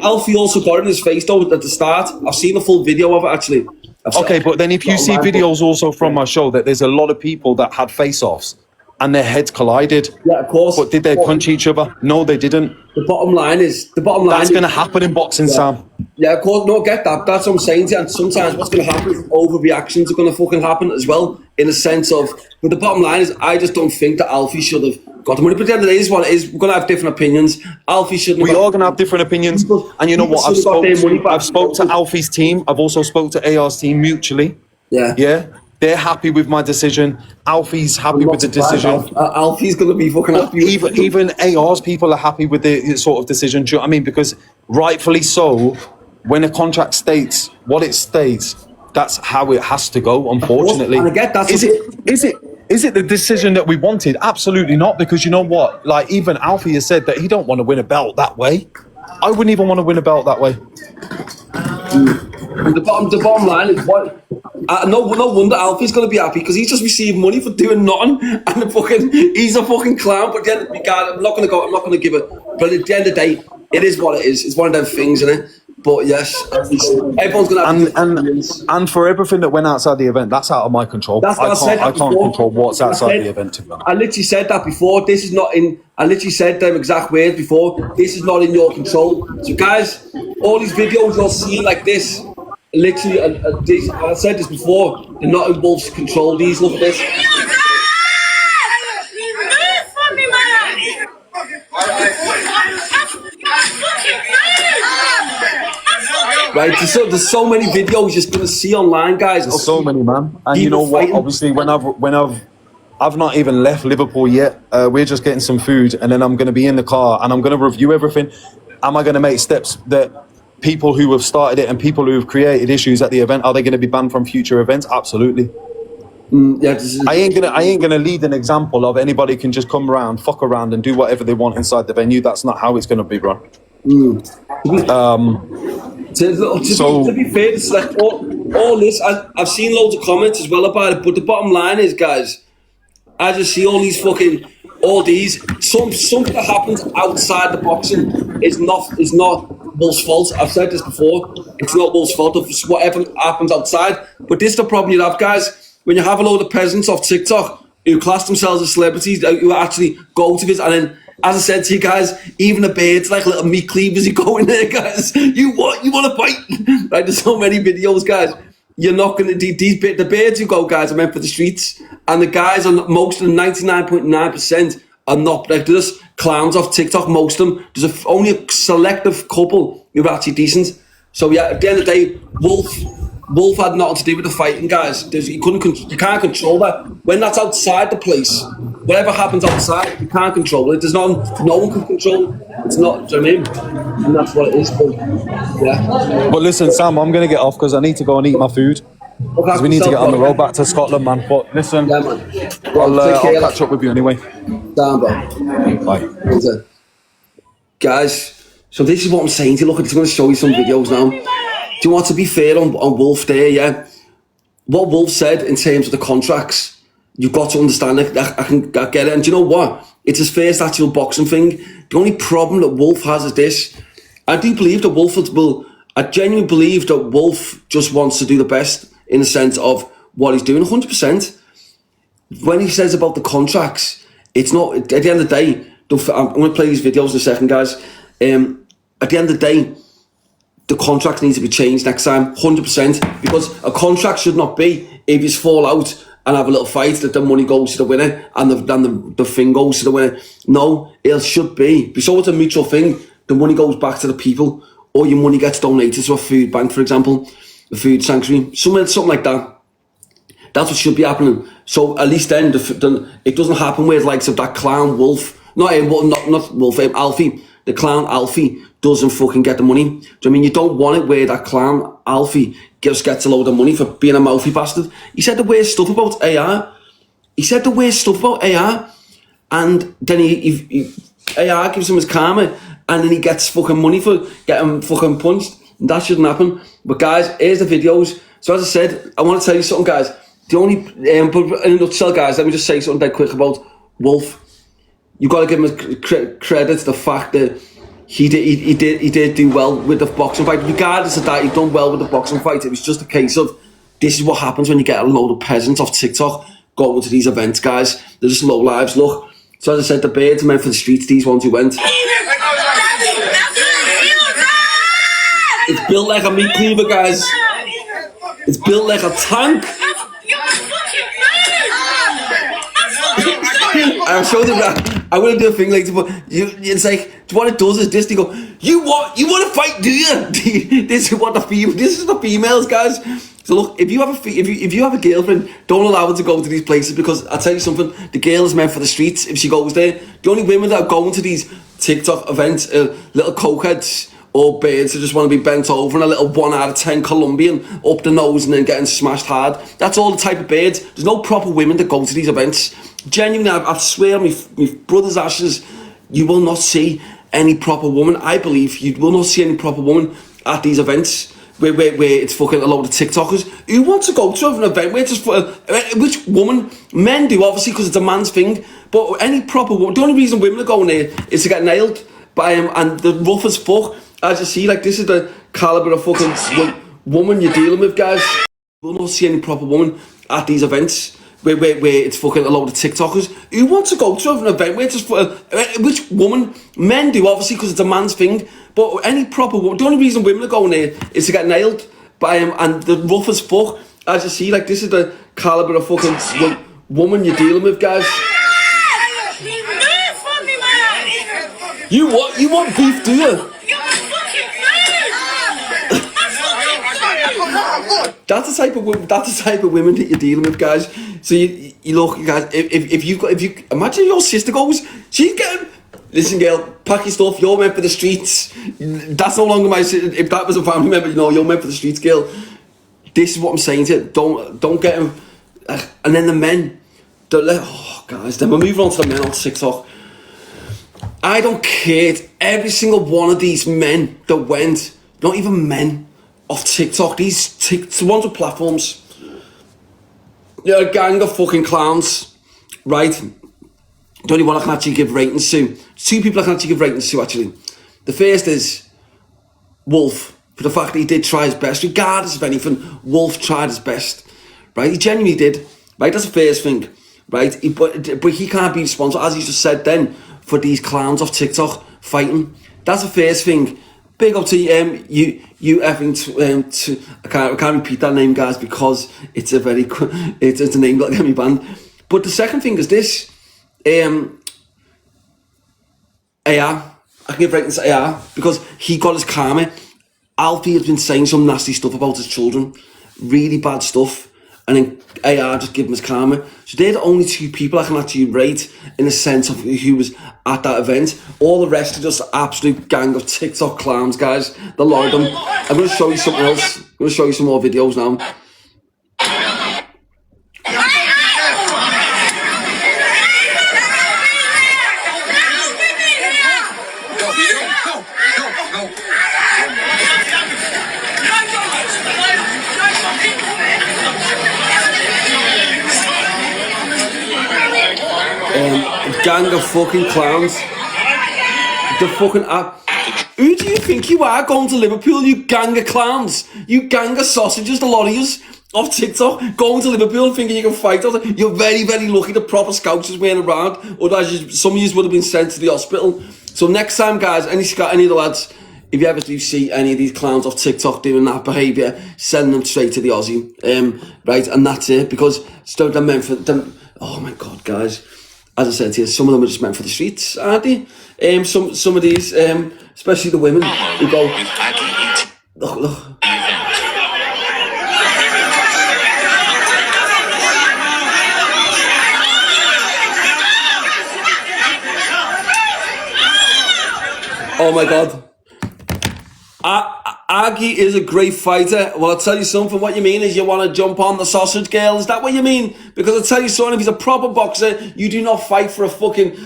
Alfie also got in his face though at the start. I've seen a full video of it actually. Okay, but then if you see videos also from my show, that there's a lot of people that had face-offs and their heads collided. Yeah, of course. But did they punch each other? No, they didn't. The bottom line is that's going to happen in boxing, Sam. Yeah, of course. No, get that. That's what I'm saying to you. And sometimes what's going to happen is overreactions are going to fucking happen as well, in a sense of. But the bottom line is, I just don't think that Alfie should have got the money. But at the end of the day, is what it is. We're going to have different opinions. Alfie shouldn't. We are going to have different opinions. And you know what? I've spoke to Alfie's team. I've also spoke to AR's team mutually. Yeah. Yeah. They're happy with my decision. Alfie's happy with the decision. Alfie's going to be fucking happy. Even AR's people are happy with the sort of decision. Do you know what I mean? Because rightfully so, when a contract states what it states, that's how it has to go, unfortunately. And I get that. Is it the decision that we wanted? Absolutely not, because you know what? Like, even Alfie has said that he don't want to win a belt that way. I wouldn't even want to win a belt that way. The bottom line is what. No wonder Alfie's going to be happy, because he's just received money for doing nothing, and he's a fucking clown. But then, I'm not going to give it. But at the end of the day, it is what it is. It's one of them things, isn't it? But yes, everyone's going to have and for everything that went outside the event, that's out of my control. That's what I can't control what's outside the event. To be honest. I literally said that before. This is not in. I literally said them exact words before. This is not in your control. So guys, all these videos you're seeing like this, literally, I said this before. They're not in Wolf's control. These, look at this. Right, there's so many videos you're just gonna see online, guys. There's so many, man. And you know what? Obviously, when I've not even left Liverpool yet. We're just getting some food, and then I'm gonna be in the car, and I'm gonna review everything. Am I gonna make steps that people who have started it and people who have created issues at the event, are they gonna be banned from future events? Absolutely. Yeah, I ain't gonna lead an example of anybody can just come around, fuck around, and do whatever they want inside the venue. That's not how it's gonna be run. To be fair, it's like all this. I've seen loads of comments as well about it, but the bottom line is, guys, I just see all these something that happens outside the boxing is not Wolf's fault. I've said this before. It's not Wolf's fault of whatever happens outside. But this is the problem you have, guys. When you have a load of peasants off TikTok who class themselves as celebrities, who actually go to this, and then, as I said to you guys, even the beards like little meat cleavers you go in there, guys. You want to fight? Right? There's so many videos, guys. You're not gonna the beards you go, guys, are meant for the streets, and the guys on most of the 99.9% are not like this. Clowns off TikTok, most of them. There's only a selective couple who are actually decent. So yeah, at the end of the day, Wolf had nothing to do with the fighting, guys. You can't control that. When that's outside the place, whatever happens outside, you can't control it. There's no one can control it. It's not, do you know what I mean? And that's what it is. But, yeah. But listen, Sam, I'm going to get off because I need to go and eat my food. Because we need to get on the road back to Scotland, man. But listen, yeah, man. I'll catch up with you anyway. Down, bro. Bye. Guys, so this is what I'm saying to you. Look, I'm going to show you some videos now. Do you want to be fair on Wolf there, yeah? What Wolf said in terms of the contracts, you've got to understand it. I get it. And do you know what? It's his first actual boxing thing. The only problem that Wolf has is this. I do believe that Wolf I genuinely believe that Wolf just wants to do the best in the sense of what he's doing, 100%. When he says about the contracts, it's not, at the end of the day, I'm going to play these videos in a second, guys. At the end of the day, the contract needs to be changed next time, 100%, because a contract should not be if you fall out and have a little fight that the money goes to the winner and the thing goes to the winner. No, it should be. So it's a mutual thing. The money goes back to the people, or your money gets donated to a food bank, for example, a food sanctuary, something like that. That's what should be happening. So at least then it doesn't happen where like so that clown Wolf, not Wolf, Alfie, the clown Alfie doesn't fucking get the money. Do you know what I mean? You don't want it where that clown Alfie just gets a load of money for being a mouthy bastard. He said the worst stuff about AR. And then AR gives him his karma, and then he gets fucking money for getting fucking punched. And that shouldn't happen. But guys, here's the videos. So as I said, I want to tell you something, guys. The only, but in a nutshell, guys, let me just say something dead quick about Wolf. You've got to give him credit to the fact that he did do well with the boxing fight. Regardless of that, he's done well with the boxing fight. It was just a case of, this is what happens when you get a load of peasants off TikTok going to these events, guys. They're just low lives, look. So as I said, the birds are meant for the streets, these ones who went. It's built like a meat cleaver, guys. It's built like a tank. I'm sure that I'm gonna do a thing later, but it's like what it does is this. They go, you want to fight, do you? This is the females, guys. So look, if you have a girlfriend, don't allow her to go to these places, because I'll tell you something, the girl is meant for the streets. If she goes there, the only women that are going to these TikTok events are little cokeheads or birds who just want to be bent over and a little 1 out of 10 Colombian up the nose and then getting smashed hard. That's all the type of birds. There's no proper women that go to these events. Genuinely, I swear on my brother's ashes, you will not see any proper woman. I believe you will not see any proper woman at these events where it's fucking a load of TikTokers who want to go to an event where it's just which woman, men do obviously because it's a man's thing, but any proper woman, the only reason women are going there is to get nailed by him, and the rough as fuck. As you see, like, this is the caliber of fucking woman you're dealing with, guys. You will not see any proper woman at these events where it's fucking a load of TikTokers who want to go to an event where it's just which woman, men do obviously because it's a man's thing, but any proper woman, the only reason women are going there is to get nailed by him, and the rough as fuck. As you see, like, this is the caliber of fucking woman you're dealing with, guys. You want beef, do you? That's the type of women that you're dealing with, guys. So you look, guys. If you imagine your sister goes, she's getting. Listen, girl, pack your stuff. You're meant for the streets. That's no longer my sister. If that was a family member, you're meant for the streets, girl. This is what I'm saying to you. Don't get him. And then the men, guys. Then we're moving on to the men on TikTok. I don't care. Every single one of these men that went, not even men, off TikTok, these ones with platforms, you're a gang of fucking clowns, right? The only one I can actually give ratings to, two people I can actually give ratings to, actually. The first is Wolf, for the fact that he did try his best, regardless of anything. Wolf tried his best, right? He genuinely did, right? That's the first thing, right? But he can't be responsible, as he just said then, for these clowns off TikTok fighting. That's the first thing. Big up to you effing I can't repeat that name, guys, because it's a it's a name that get me banned. But the second thing is this: AR. I can give ratings to AR because he got his karma. Alfie has been saying some nasty stuff about his children, really bad stuff, and then AR just give him his karma. So they're the only two people I can actually rate in the sense of who was at that event. All the rest are just an absolute gang of TikTok clowns, guys. The lot of them. I'm going to show you something else. I'm going to show you some more videos now. Gang of fucking clowns. The fucking who do you think you are going to Liverpool, you gang of clowns? You gang of sausages, the lot of yous off TikTok, going to Liverpool thinking you can fight. You're very, very lucky the proper scouts is wearing around, otherwise some of yous would have been sent to the hospital. So next time, guys, any of the lads, if you ever do see any of these clowns off TikTok doing that behaviour, send them straight to the Aussie. Right, and that's it, because they're meant for them. Oh my God, guys. As I said to you, some of them are just meant for the streets, aren't they? Some of these, especially the women, who go, look. Oh my God. Aggie is a great fighter. Well, I'll tell you something. What you mean is you want to jump on the sausage girl. Is that what you mean? Because I'll tell you something. If he's a proper boxer, you do not fight for a fucking...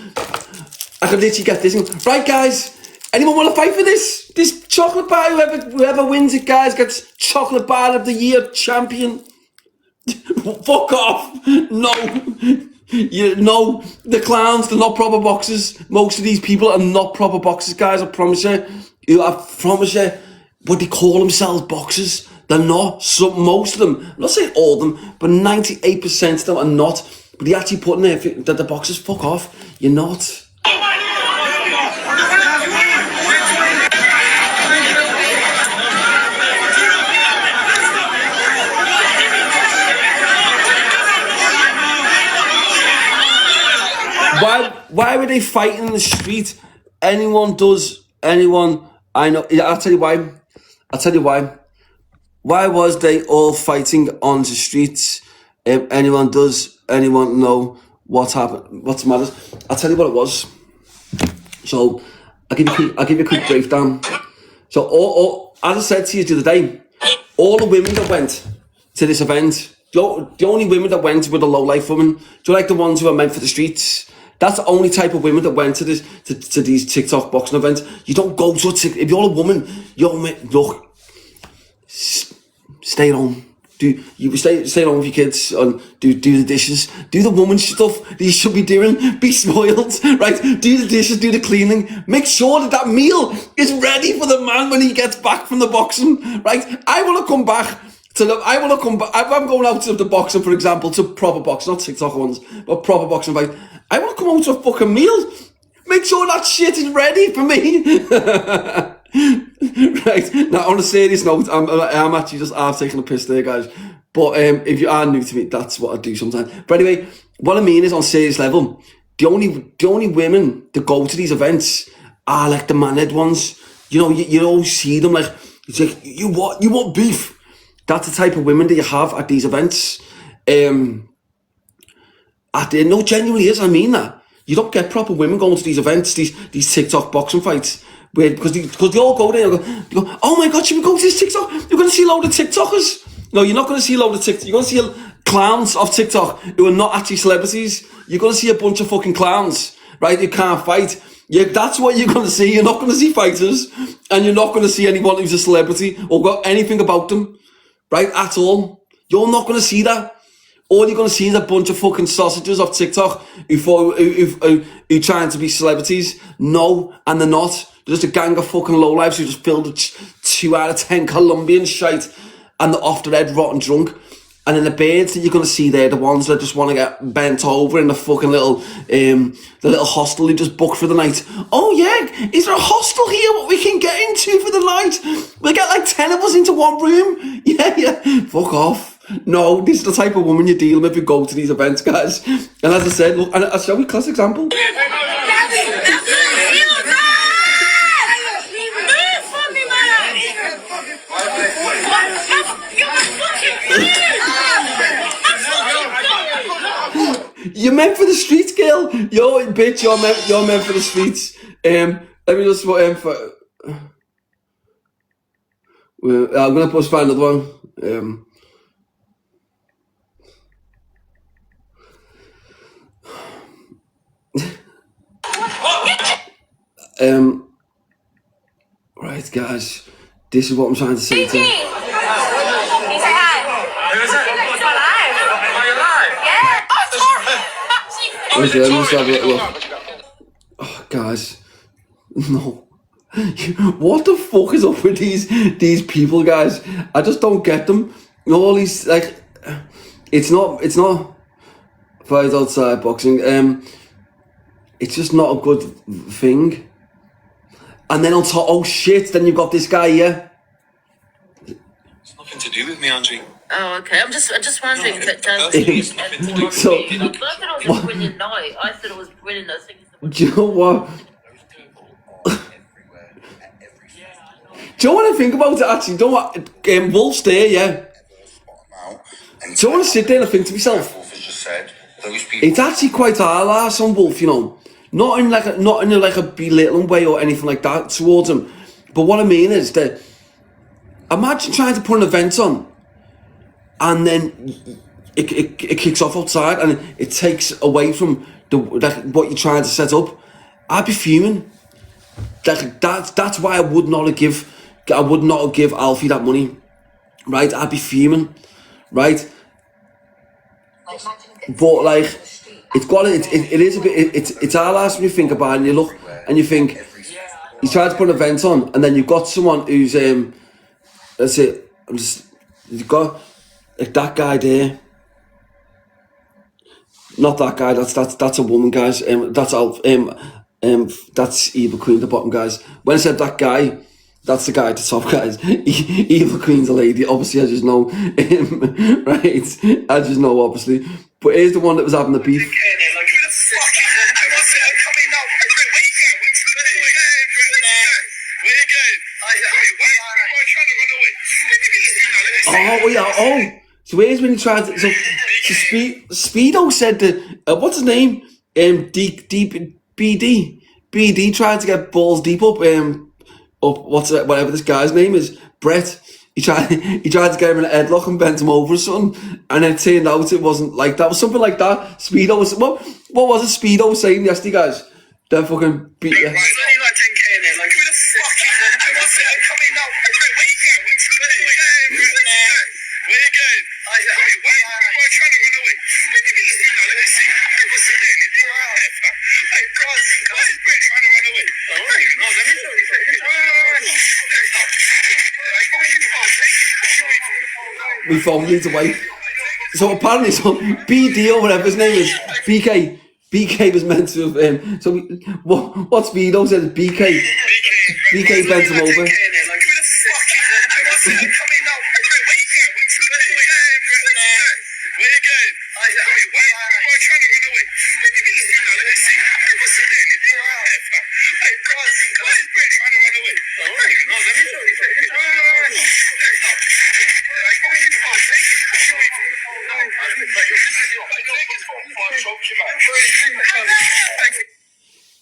I can literally get this in. Right, guys? Anyone want to fight for this? This chocolate bar? Whoever wins it, guys, gets chocolate bar of the year champion. Fuck off. No. No. The clowns, they're not proper boxers. Most of these people are not proper boxers, guys. I promise you. I promise you. But they call themselves boxers. They're not. Most of them, I'm not saying all of them, but 98% of them are not. But they actually put in there that the boxers, fuck off. You're not. Why were they fighting in the street? Anyone I know. I'll tell you why. Why was they all fighting on the streets? Anyone know what happened? What's the matter? I'll tell you what it was. So I'll give you a quick breakdown. So as I said to you the other day, all the women that went to this event, the only women that went were the low-life women. Do you like the ones who are meant for the streets? That's the only type of women that went to these TikTok boxing events. You don't go to if you're a woman, look, stay at home. Stay at home with your kids and do the dishes. Do the woman stuff that you should be doing. Be spoiled, right? Do the dishes, do the cleaning. Make sure that meal is ready for the man when he gets back from the boxing, right? I want to come back. If I'm going out to the boxing, for example, to proper boxing, not TikTok ones, but proper boxing fight, I want to come home to a fucking meal. Make sure that shit is ready for me. Right, now on a serious note, I'm actually just half taking a piss there, guys. But if you are new to me, that's what I do sometimes. But anyway, what I mean is on a serious level, the only women that go to these events are like the manhead ones. You know, you always see them like, it's like, you want beef? That's the type of women that you have at these events. No, genuinely is. I mean that. You don't get proper women going to these events, these TikTok boxing fights, because they all go there and go, oh my God, should we go to this TikTok? You're going to see a load of TikTokers. No, you're not going to see a load of TikTok. You're going to see clowns of TikTok who are not actually celebrities. You're going to see a bunch of fucking clowns, right? You can't fight. Yeah, that's what you're going to see. You're not going to see fighters, and you're not going to see anyone who's a celebrity or got anything about them, right? At all. You're not going to see that. All you're going to see is a bunch of fucking sausages off TikTok who trying to be celebrities. No, and they're not. They're just a gang of fucking lowlifes who just filled with 2 out of 10 Colombian shite, and they're off their head rotten drunk. And then the birds that you're going to see there, the ones that just want to get bent over in the fucking little hostel you just booked for the night. Oh yeah, is there a hostel here what we can get into for the night? We'll get like 10 of us into one room. Yeah. Fuck off. No, this is the type of woman you're dealing with if you go to these events, guys. And as I said, look, and I'll show you a classic example. You're meant for the streets, girl. Yo, bitch, you're meant for the streets. Let me just for. I'm gonna post find another one. Right, guys, this is what I'm trying to say to you. Who is it? Are you live? Yeah. Wait, let me just have a little look. Oh, guys, no. What the fuck is up with these people, guys? I just don't get them. All these like, it's not fight outside boxing. It's just not a good thing. And then on top, oh shit! Then you've got this guy here. It's nothing to do with me, Angie. Oh, okay. I'm just wondering if it does. It's nothing to do with So, I thought it was a brilliant night. I thought it was brilliant. I think do you know what? Do you know what I think about it actually? Do you know what? Wolf's there, yeah. Do you want to sit there and think to myself? It's actually quite hard ass on Wolf, you know. Not in a belittling way or anything like that towards him. But what I mean is that imagine trying to put an event on and then it kicks off outside and it takes away from what you're trying to set up. I'd be fuming. That's why I would not have give Alfie that money. Right? I'd be fuming. Right? But like it is a bit it's hard ass when you think about it and you look and you think you try to put an event on and then you've got someone who's that's it. You've got like that guy there. Not that guy. That's a woman, guys. That's Alf. That's Evil Queen, the bottom, guys. When I said that guy, that's the guy at the top, guys. Evil Queen's a lady, obviously. I just know, right? I just know, obviously. But here's the one that was having the beef. Oh yeah. Oh, so here's when he tried to. So Speedo said that. What's his name? BD tried to get balls deep up. Whatever this guy's name is, Brett. He tried to get him in a headlock and bent him over or something, and then it turned out it wasn't like that. It was something like that. Speedo was what was it? Speedo was saying yesterday, guys. They fucking beat you. Right, it's only like 10k in there. Like, who the fuck? What's it? I'm coming now. Where you going? Where you going? Why are you trying to run away? Let me see. What's it doing? Hey, guys, we're trying to run away. No, let me show you. My phone needs away. So apparently, BD or whatever his name is, BK was meant to have. So what Speedo said is BK bent him over.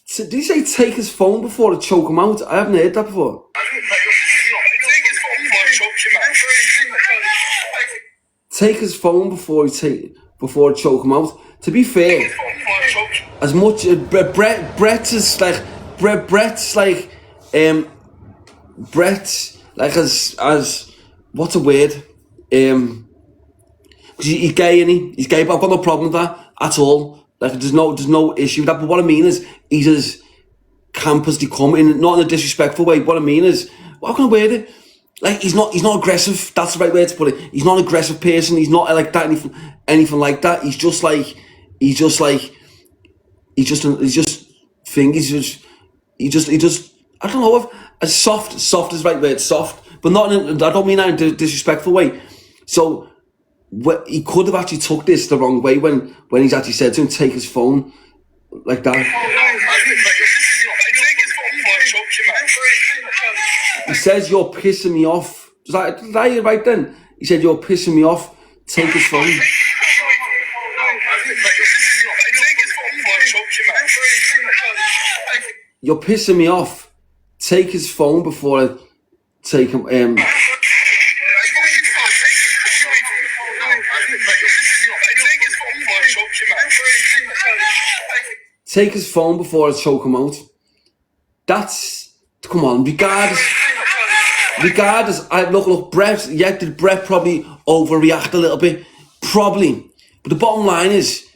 So did he say take his phone before to choke him out? I haven't heard that before. Take his phone before to choke him out. To be fair, as much Brett's like as what's a word? Because he's gay, isn't he? He's gay, but I've got no problem with that at all. Like there's no issue with that. But what I mean is he's as camp as they come, not in a disrespectful way. What I mean is, how can I word it? Like he's not aggressive. That's the right way to put it. He's not an aggressive person. He's not like that. Anything like that. He's just I don't know. As soft is the right word. Soft, but not. I don't mean that in a disrespectful way. So. He could have actually took this the wrong way when he's actually said to him, take his phone like that. He says, you're pissing me off. Did I hear right then? He said, you're pissing me off, take his phone. you're pissing me off. Take his phone before I take him. Take his phone before I choke him out. That's, come on, regardless, look, Brett, yeah, did Brett probably overreact a little bit? Probably. But the bottom line is,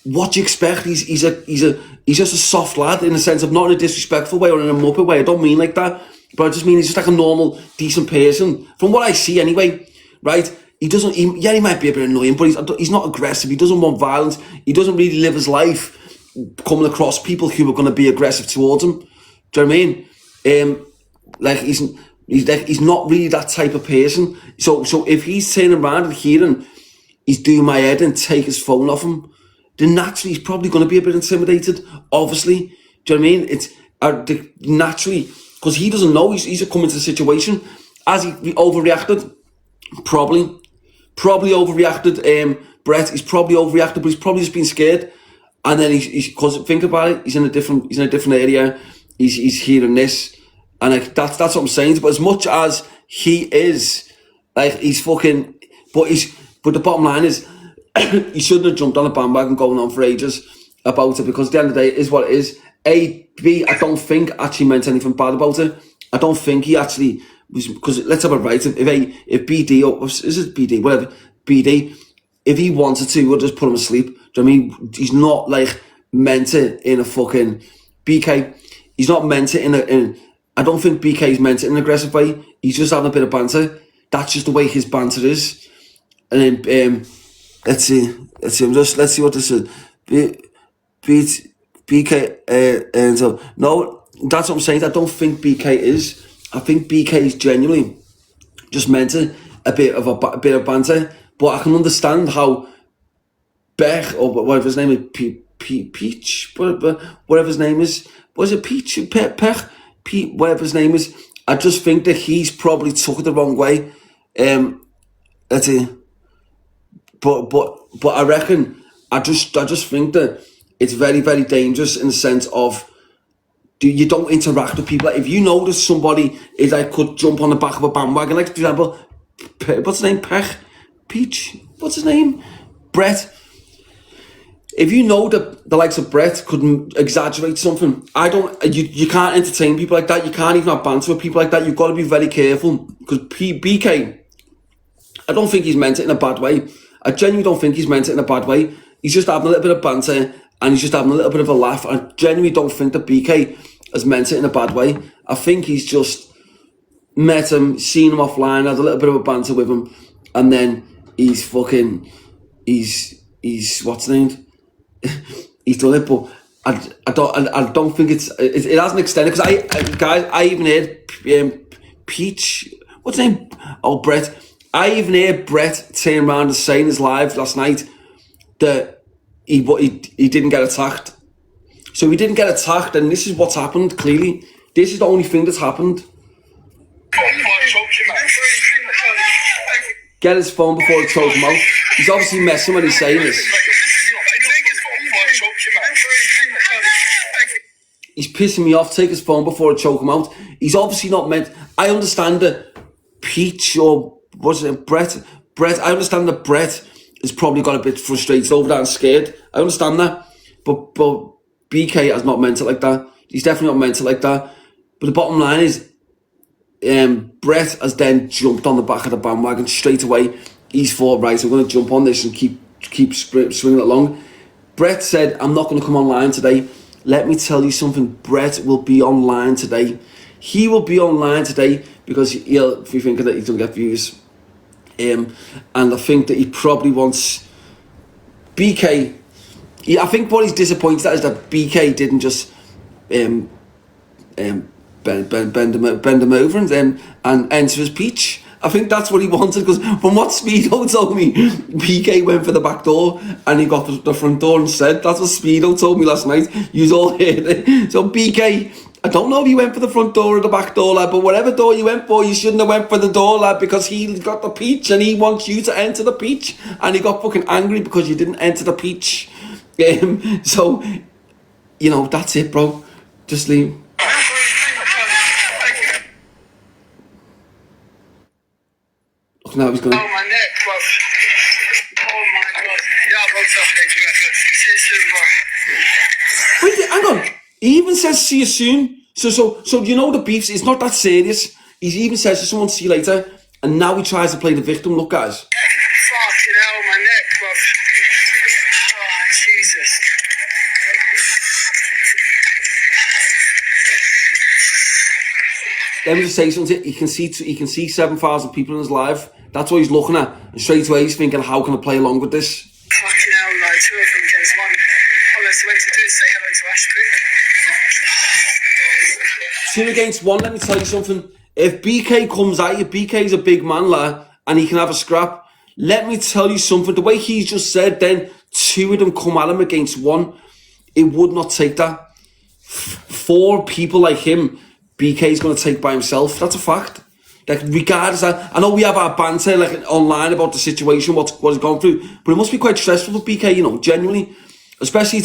what do you expect? He's just a soft lad in the sense of not in a disrespectful way or in a muppet way. I don't mean like that, but I just mean he's just like a normal, decent person. From what I see anyway, right? He might be a bit annoying, but he's not aggressive. He doesn't want violence. He doesn't really live his life coming across people who are going to be aggressive towards him. Do you know what I mean? Like he's not really that type of person. So if he's turning around and hearing he's doing my head and take his phone off him, then naturally he's probably going to be a bit intimidated. Obviously, do you know what I mean? It's naturally, because he doesn't know he's coming to the situation. As he overreacted, probably overreacted. Brett, he's probably overreacted, but he's probably just been scared. And then because think about it, he's in a different area. He's hearing this, and like that's what I'm saying. But as much as he is, like he's fucking, but the bottom line is, he shouldn't have jumped on a bandwagon going on for ages about it, because at the end of the day, it is what it is. B, I don't think actually meant anything bad about it. I don't think he actually was, because let's have it right. If BD, or is it BD, whatever, BD, if he wanted to, we'll just put him asleep. Do you know what I mean? He's not like meant it in a fucking BK. He's not meant it in I don't think BK is meant it in an aggressive way. He's just having a bit of banter. That's just the way his banter is. And then let's see. Let's see what this is. BK and so no, that's what I'm saying. I don't think BK is. I think BK is genuinely just meant it a bit of banter. But I can understand how Bech, or whatever his name is, Peach, whatever his name is, was it Peach? Pech? Whatever his name is. I just think that he's probably took it the wrong way. Let's see. But I reckon, I just think that it's very, very dangerous in the sense of, you don't interact with people. Like, if you notice somebody is like could jump on the back of a bandwagon, like for example, what's his name? Peach? What's his name? Brett. If you know that the likes of Brett could exaggerate something, you can't entertain people like that. You can't even have banter with people like that. You've got to be very careful, because BK, I don't think he's meant it in a bad way. I genuinely don't think he's meant it in a bad way. He's just having a little bit of banter and he's just having a little bit of a laugh. I genuinely don't think that BK has meant it in a bad way. I think he's just met him, seen him offline, had a little bit of a banter with him, and then he's what's his name? He's done it. But I don't think it hasn't extended, because I even heard Peach, what's his name? Oh, Brett. I even heard Brett turn around and say in his live last night that he didn't get attacked. So he didn't get attacked, and this is what's happened, clearly. This is the only thing that's happened. Get his phone before he choke him out. He's obviously messing when he's saying this. He's pissing me off. Take his phone before I choke him out. He's obviously not meant. I understand that Peach, or what's it, Brett, I understand that Brett has probably got a bit frustrated over that and scared. I understand that. But BK has not meant it like that. He's definitely not meant it like that. But the bottom line is, Brett has then jumped on the back of the bandwagon straight away. He's thought, right, I'm going to jump on this and keep swinging it along. Brett said, I'm not going to come online today. Let me tell you something. Brett will be online today. He will be online today because he'll be thinking that he's going to get views. And I think that he probably wants BK. I think what he's disappointed at is that BK didn't just bend him over and enter his Peach. I think that's what he wanted, because from what Speedo told me, BK went for the back door and he got the front door instead. That's what Speedo told me last night. You all heard it. So BK, I don't know if you went for the front door or the back door, lad, but whatever door you went for, you shouldn't have went for the door, lad, because he got the Peach and he wants you to enter the Peach, and he got fucking angry because you didn't enter the Peach. So, that's it, bro. Just leave. Look, now he's going. Oh, my neck, bro. Oh, my God. Yeah, bro, tough. See you soon, bro. Wait, hang on. He even says see you soon. So you know the beefs, it's not that serious. He even says to someone see you later, and now he tries to play the victim. Look, guys. Fucking hell, my neck, bro. Oh, Jesus. Let me just say something. He can see 7,000 people in his live. That's what he's looking at. And straight away he's thinking, how can I play along with this? Fucking hell, like 2 of them against 1. All I went to do is say hello to Ashby. 2 against 1, let me tell you something. If BK comes at you, BK's a big man, lad, and he can have a scrap. Let me tell you something. The way he just said, then 2 of them come at him against 1. It would not take that. 4 people like him, BK's going to take by himself. That's a fact. Like, regardless, I know we have our banter like online about the situation, what he's gone through, but it must be quite stressful for BK, you know, genuinely, especially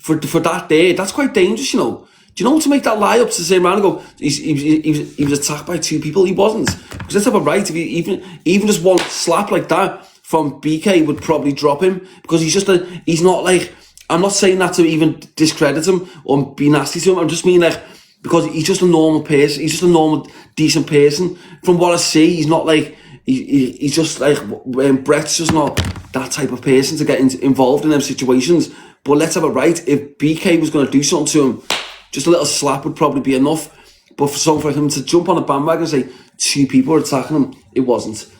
for that day. That's quite dangerous, you know. Do you know, to make that lie up to say around and go, he was attacked by 2 people? He wasn't, because let's have a right. If even just one slap like that from BK would probably drop him, because he's not like, I'm not saying that to even discredit him or be nasty to him. I'm just mean like, because he's just a normal person. He's just a normal, decent person. From what I see, he's not like, he's just like, Brett's just not that type of person to get involved in them situations. But let's have it right. If BK was going to do something to him, just a little slap would probably be enough. But for him to jump on a bandwagon and say 2 people are attacking him, it wasn't.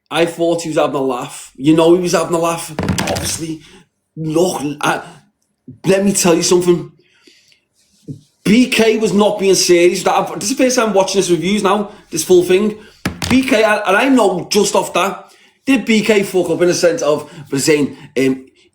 I thought he was having a laugh. You know he was having a laugh. Obviously, look, let me tell you something. BK was not being serious. This is the first time I'm watching this reviews now, this full thing. BK, and I know just off that, did BK fuck up in a sense of saying,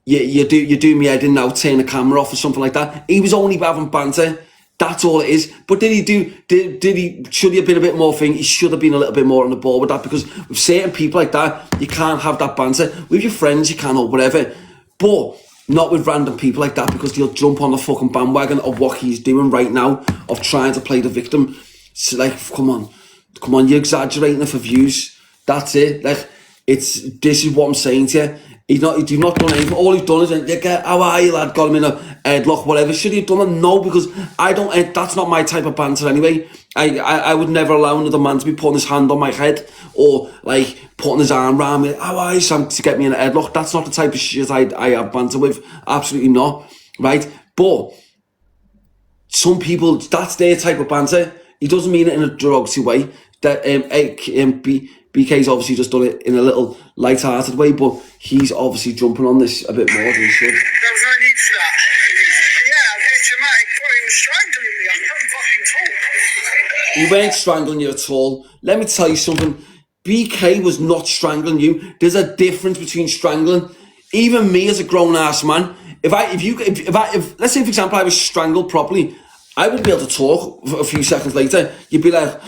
you do me head in now, turn the camera off or something like that? He was only having banter. That's all it is. But should he have been a bit more thing? He should have been a little bit more on the ball with that, because with certain people like that, you can't have that banter. With your friends, you can, or whatever. But not with random people like that, because they'll jump on the fucking bandwagon of what he's doing right now, of trying to play the victim. So like, come on, you're exaggerating it for views. That's it. Like, this is what I'm saying to you. You've not done anything. All he's done is, how are you, lad? Got him in a headlock, whatever. Should he have done it? No, because that's not my type of banter anyway. I would never allow another man to be putting his hand on my head, or like putting his arm around me. How are you, Sam, to get me in a headlock? That's not the type of shit I have banter with. Absolutely not. Right? But some people, that's their type of banter. He doesn't mean it in a derogatory way. That BK's obviously just done it in a little light-hearted way, but he's obviously jumping on this a bit more than he should. There was no need for that. Yeah, a bit dramatic, bro. He was strangling me. I couldn't fucking talk. He weren't strangling you at all. Let me tell you something. BK was not strangling you. There's a difference between strangling. Even me as a grown-ass man, if let's say, for example, I was strangled properly, I would be able to talk a few seconds later. You'd be like,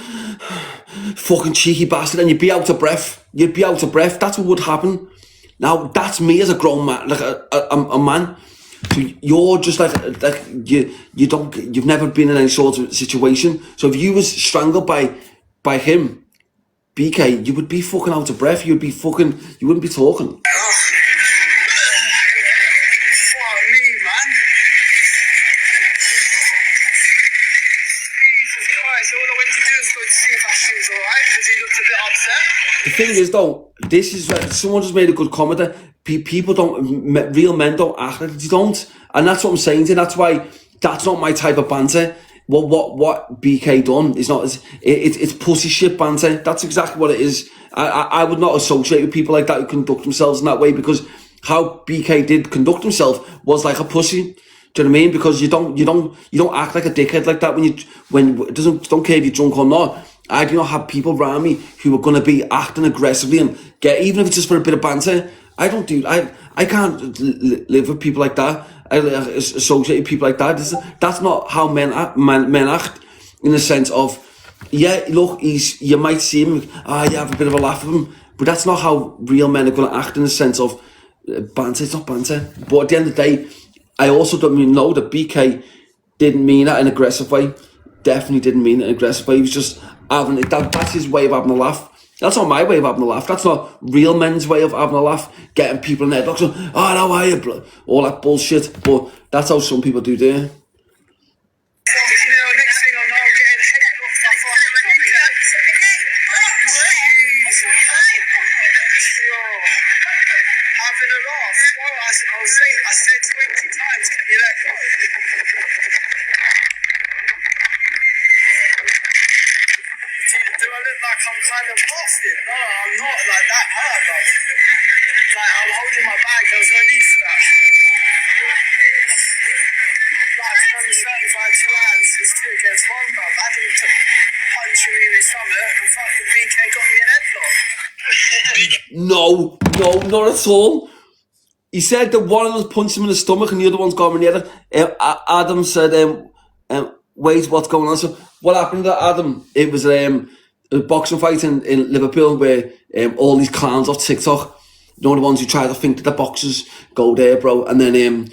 fucking cheeky bastard, and you'd be out of breath. That's what would happen. Now, that's me as a grown man, like a man. So you're just like you've never been in any sort of situation. So if you was strangled by him, BK, you would be fucking out of breath. You wouldn't be talking. The thing is, though, this is someone just made a good comment that real men don't act like they don't, and that's what I'm saying to you. That's why that's not my type of banter. What BK done is not, it's pussy shit banter. That's exactly what it is. I would not associate with people like that who conduct themselves in that way, because how BK did conduct himself was like a pussy. Do you know what I mean? Because you don't act like a dickhead like that when it don't care if you're drunk or not. I do not have people around me who are going to be acting aggressively and even if it's just for a bit of banter, I don't do. I can't live with people like that. I associate with people like that. That's not how men act. In the sense of, yeah, look, you might see him, you have a bit of a laugh with him, but that's not how real men are going to act. In the sense of banter. It's not banter. But at the end of the day, I also don't know that BK didn't mean that in an aggressive way. Definitely didn't mean it in an aggressive way. He was just having that's his way of having a laugh. That's not my way of having a laugh. That's not real men's way of having a laugh. Getting people in their box, how are you, bro? All that bullshit. But that's how some people do there. I said 20 times, can you let go? Do I look like I'm kind of past it? No, I'm not like that hard, like I'm holding my bag, there was no need for that. Like, it's only 35 2 hands, it's 2 against 1, bro. I didn't punch me in the stomach, and fucking BK got me an headlock. No, not at all. He said that one of them punched him in the stomach and the other one's got him in the other. Adam said, wait, what's going on? So what happened to Adam? It was a boxing fight in Liverpool where all these clowns off TikTok, the ones who try to think that the boxers go there, bro. And then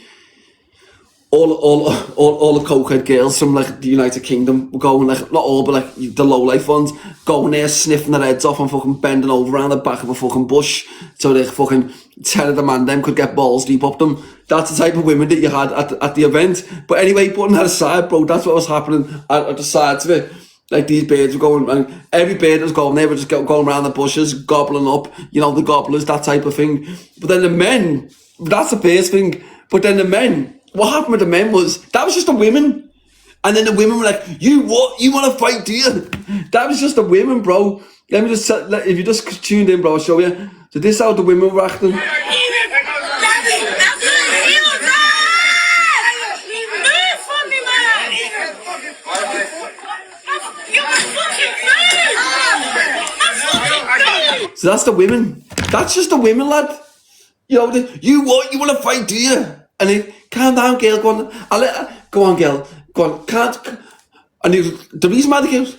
all the cokehead girls from like the United Kingdom were going, like, not all, but like the low life ones, going there sniffing their heads off and fucking bending over around the back of a fucking bush so they fucking 10 of the man them could get balls deep up them. That's the type of women that you had at the event. But anyway, putting that aside, bro, that's what was happening at the sides of it. Like, these birds were going, and every bird that was going there were just going around the bushes, gobbling up, the gobblers, that type of thing. But then the men, that's the birds thing. But then the men, what happened with the men was, that was just the women. And then the women were like, you what? You want to fight, do you? That was just the women, bro. Let me just, if you just tuned in, bro, I'll show you. So this is how the women were acting. So that's the women. That's just the women, lad. You what? You want to fight, do you? And then, calm down, girl. Go on. Go on, girl. Go on. Can't. And the reason why they give,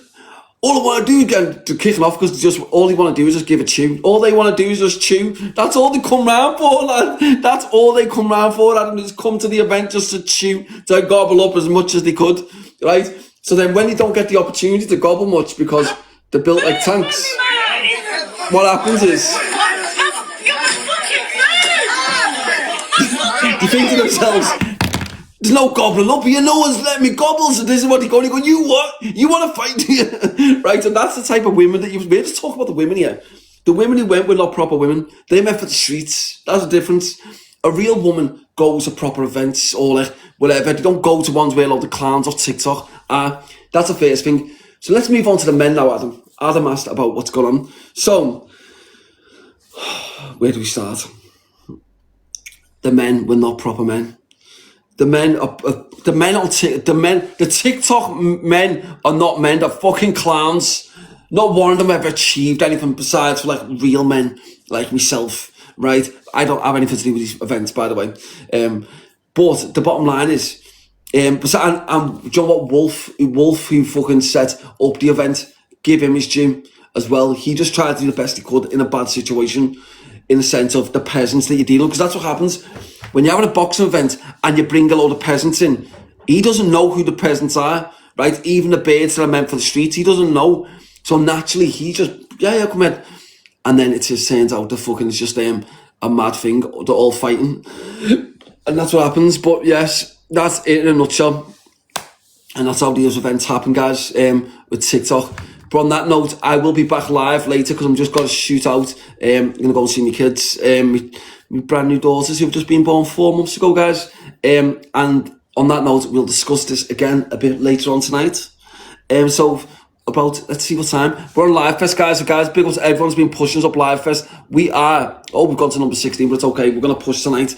all I want to do is get to kick them off, because just all they want to do is just give a chew. All they want to do is just chew. That's all they come round for, lad. That's all they come round for, lad. And just come to the event just to chew, to gobble up as much as they could, right? So then when they don't get the opportunity to gobble much because they're built like tanks, what happens is they think to themselves, there's no gobbling up here, no one's letting me gobble, so this is what they go, you what? You want to fight here? Right, and that's the type of women that we're just talking about the women here. The women who went were not proper women. They meant for the streets. That's the difference. A real woman goes to proper events or like whatever. They don't go to ones where a lot of clowns off TikTok. That's the first thing. So let's move on to the men now, Adam. Adam asked about what's going on. So, where do we start? The men were not proper men. The TikTok men are not men. They're fucking clowns. Not one of them ever achieved anything besides for like real men like myself, right? I don't have anything to do with these events, by the way. But the bottom line is, do you know what, Wolf, who fucking set up the event, give him his due as well. He just tried to do the best he could in a bad situation, in the sense of the peasants that you're dealing with, because that's what happens when you're having a boxing event and you bring a load of peasants in. He doesn't know who the peasants are, right? Even the birds that are meant for the streets, he doesn't know. So naturally, he just, yeah, come in. And then it just turns out the fucking, it's just a mad thing. They're all fighting. And that's what happens. But yes, that's it in a nutshell. And that's how these events happen, guys, with TikTok. But on that note, I will be back live later because I'm just got to shoot out. I'm going to go and see my kids, my brand new daughters who've just been born 4 months ago, guys. And on that note, we'll discuss this again a bit later on tonight. So about, let's see what time. We're on Live Fest, guys. So guys, big ups to everyone's been pushing us up Live Fest. We've gone to number 16, but it's okay. We're going to push tonight.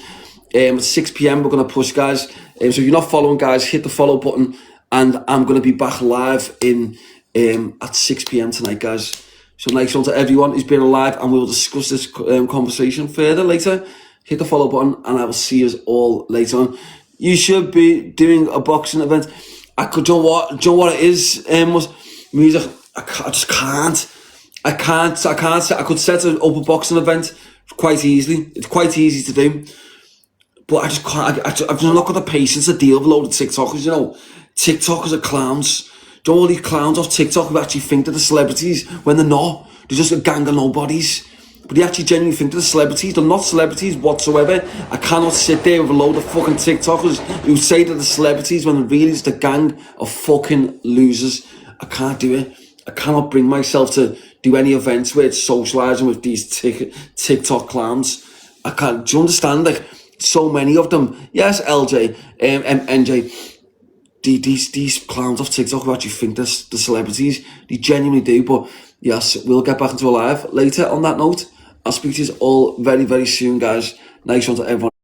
At 6 p.m, we're going to push, guys. So if you're not following, guys, hit the follow button. And I'm going to be back live at 6 p.m. tonight, guys. So nice one to everyone who's been alive, and we'll discuss this conversation further later. Hit the follow button, and I will see you all later on. You should be doing a boxing event. I could, do you know what it is? Music. I just can't. I could set up a boxing event quite easily. It's quite easy to do, but I just can't. I've not got the patience to deal with a load of TikTokers. You know, TikTokers are clowns. Do you know all these clowns off TikTok who actually think they're the celebrities when they're not? They're just a gang of nobodies. But they actually genuinely think they're the celebrities. They're not celebrities whatsoever. I cannot sit there with a load of fucking TikTokers who say they're the celebrities when they're really just a gang of fucking losers. I can't do it. I cannot bring myself to do any events where it's socialising with these TikTok clowns. I can't. Do you understand? Like, so many of them. Yes, LJ, NJ. These clowns off TikTok who actually think they're the celebrities, they genuinely do. But yes, we'll get back into a live later. On that note, I'll speak to you all very, very soon, guys. Nice one to everyone.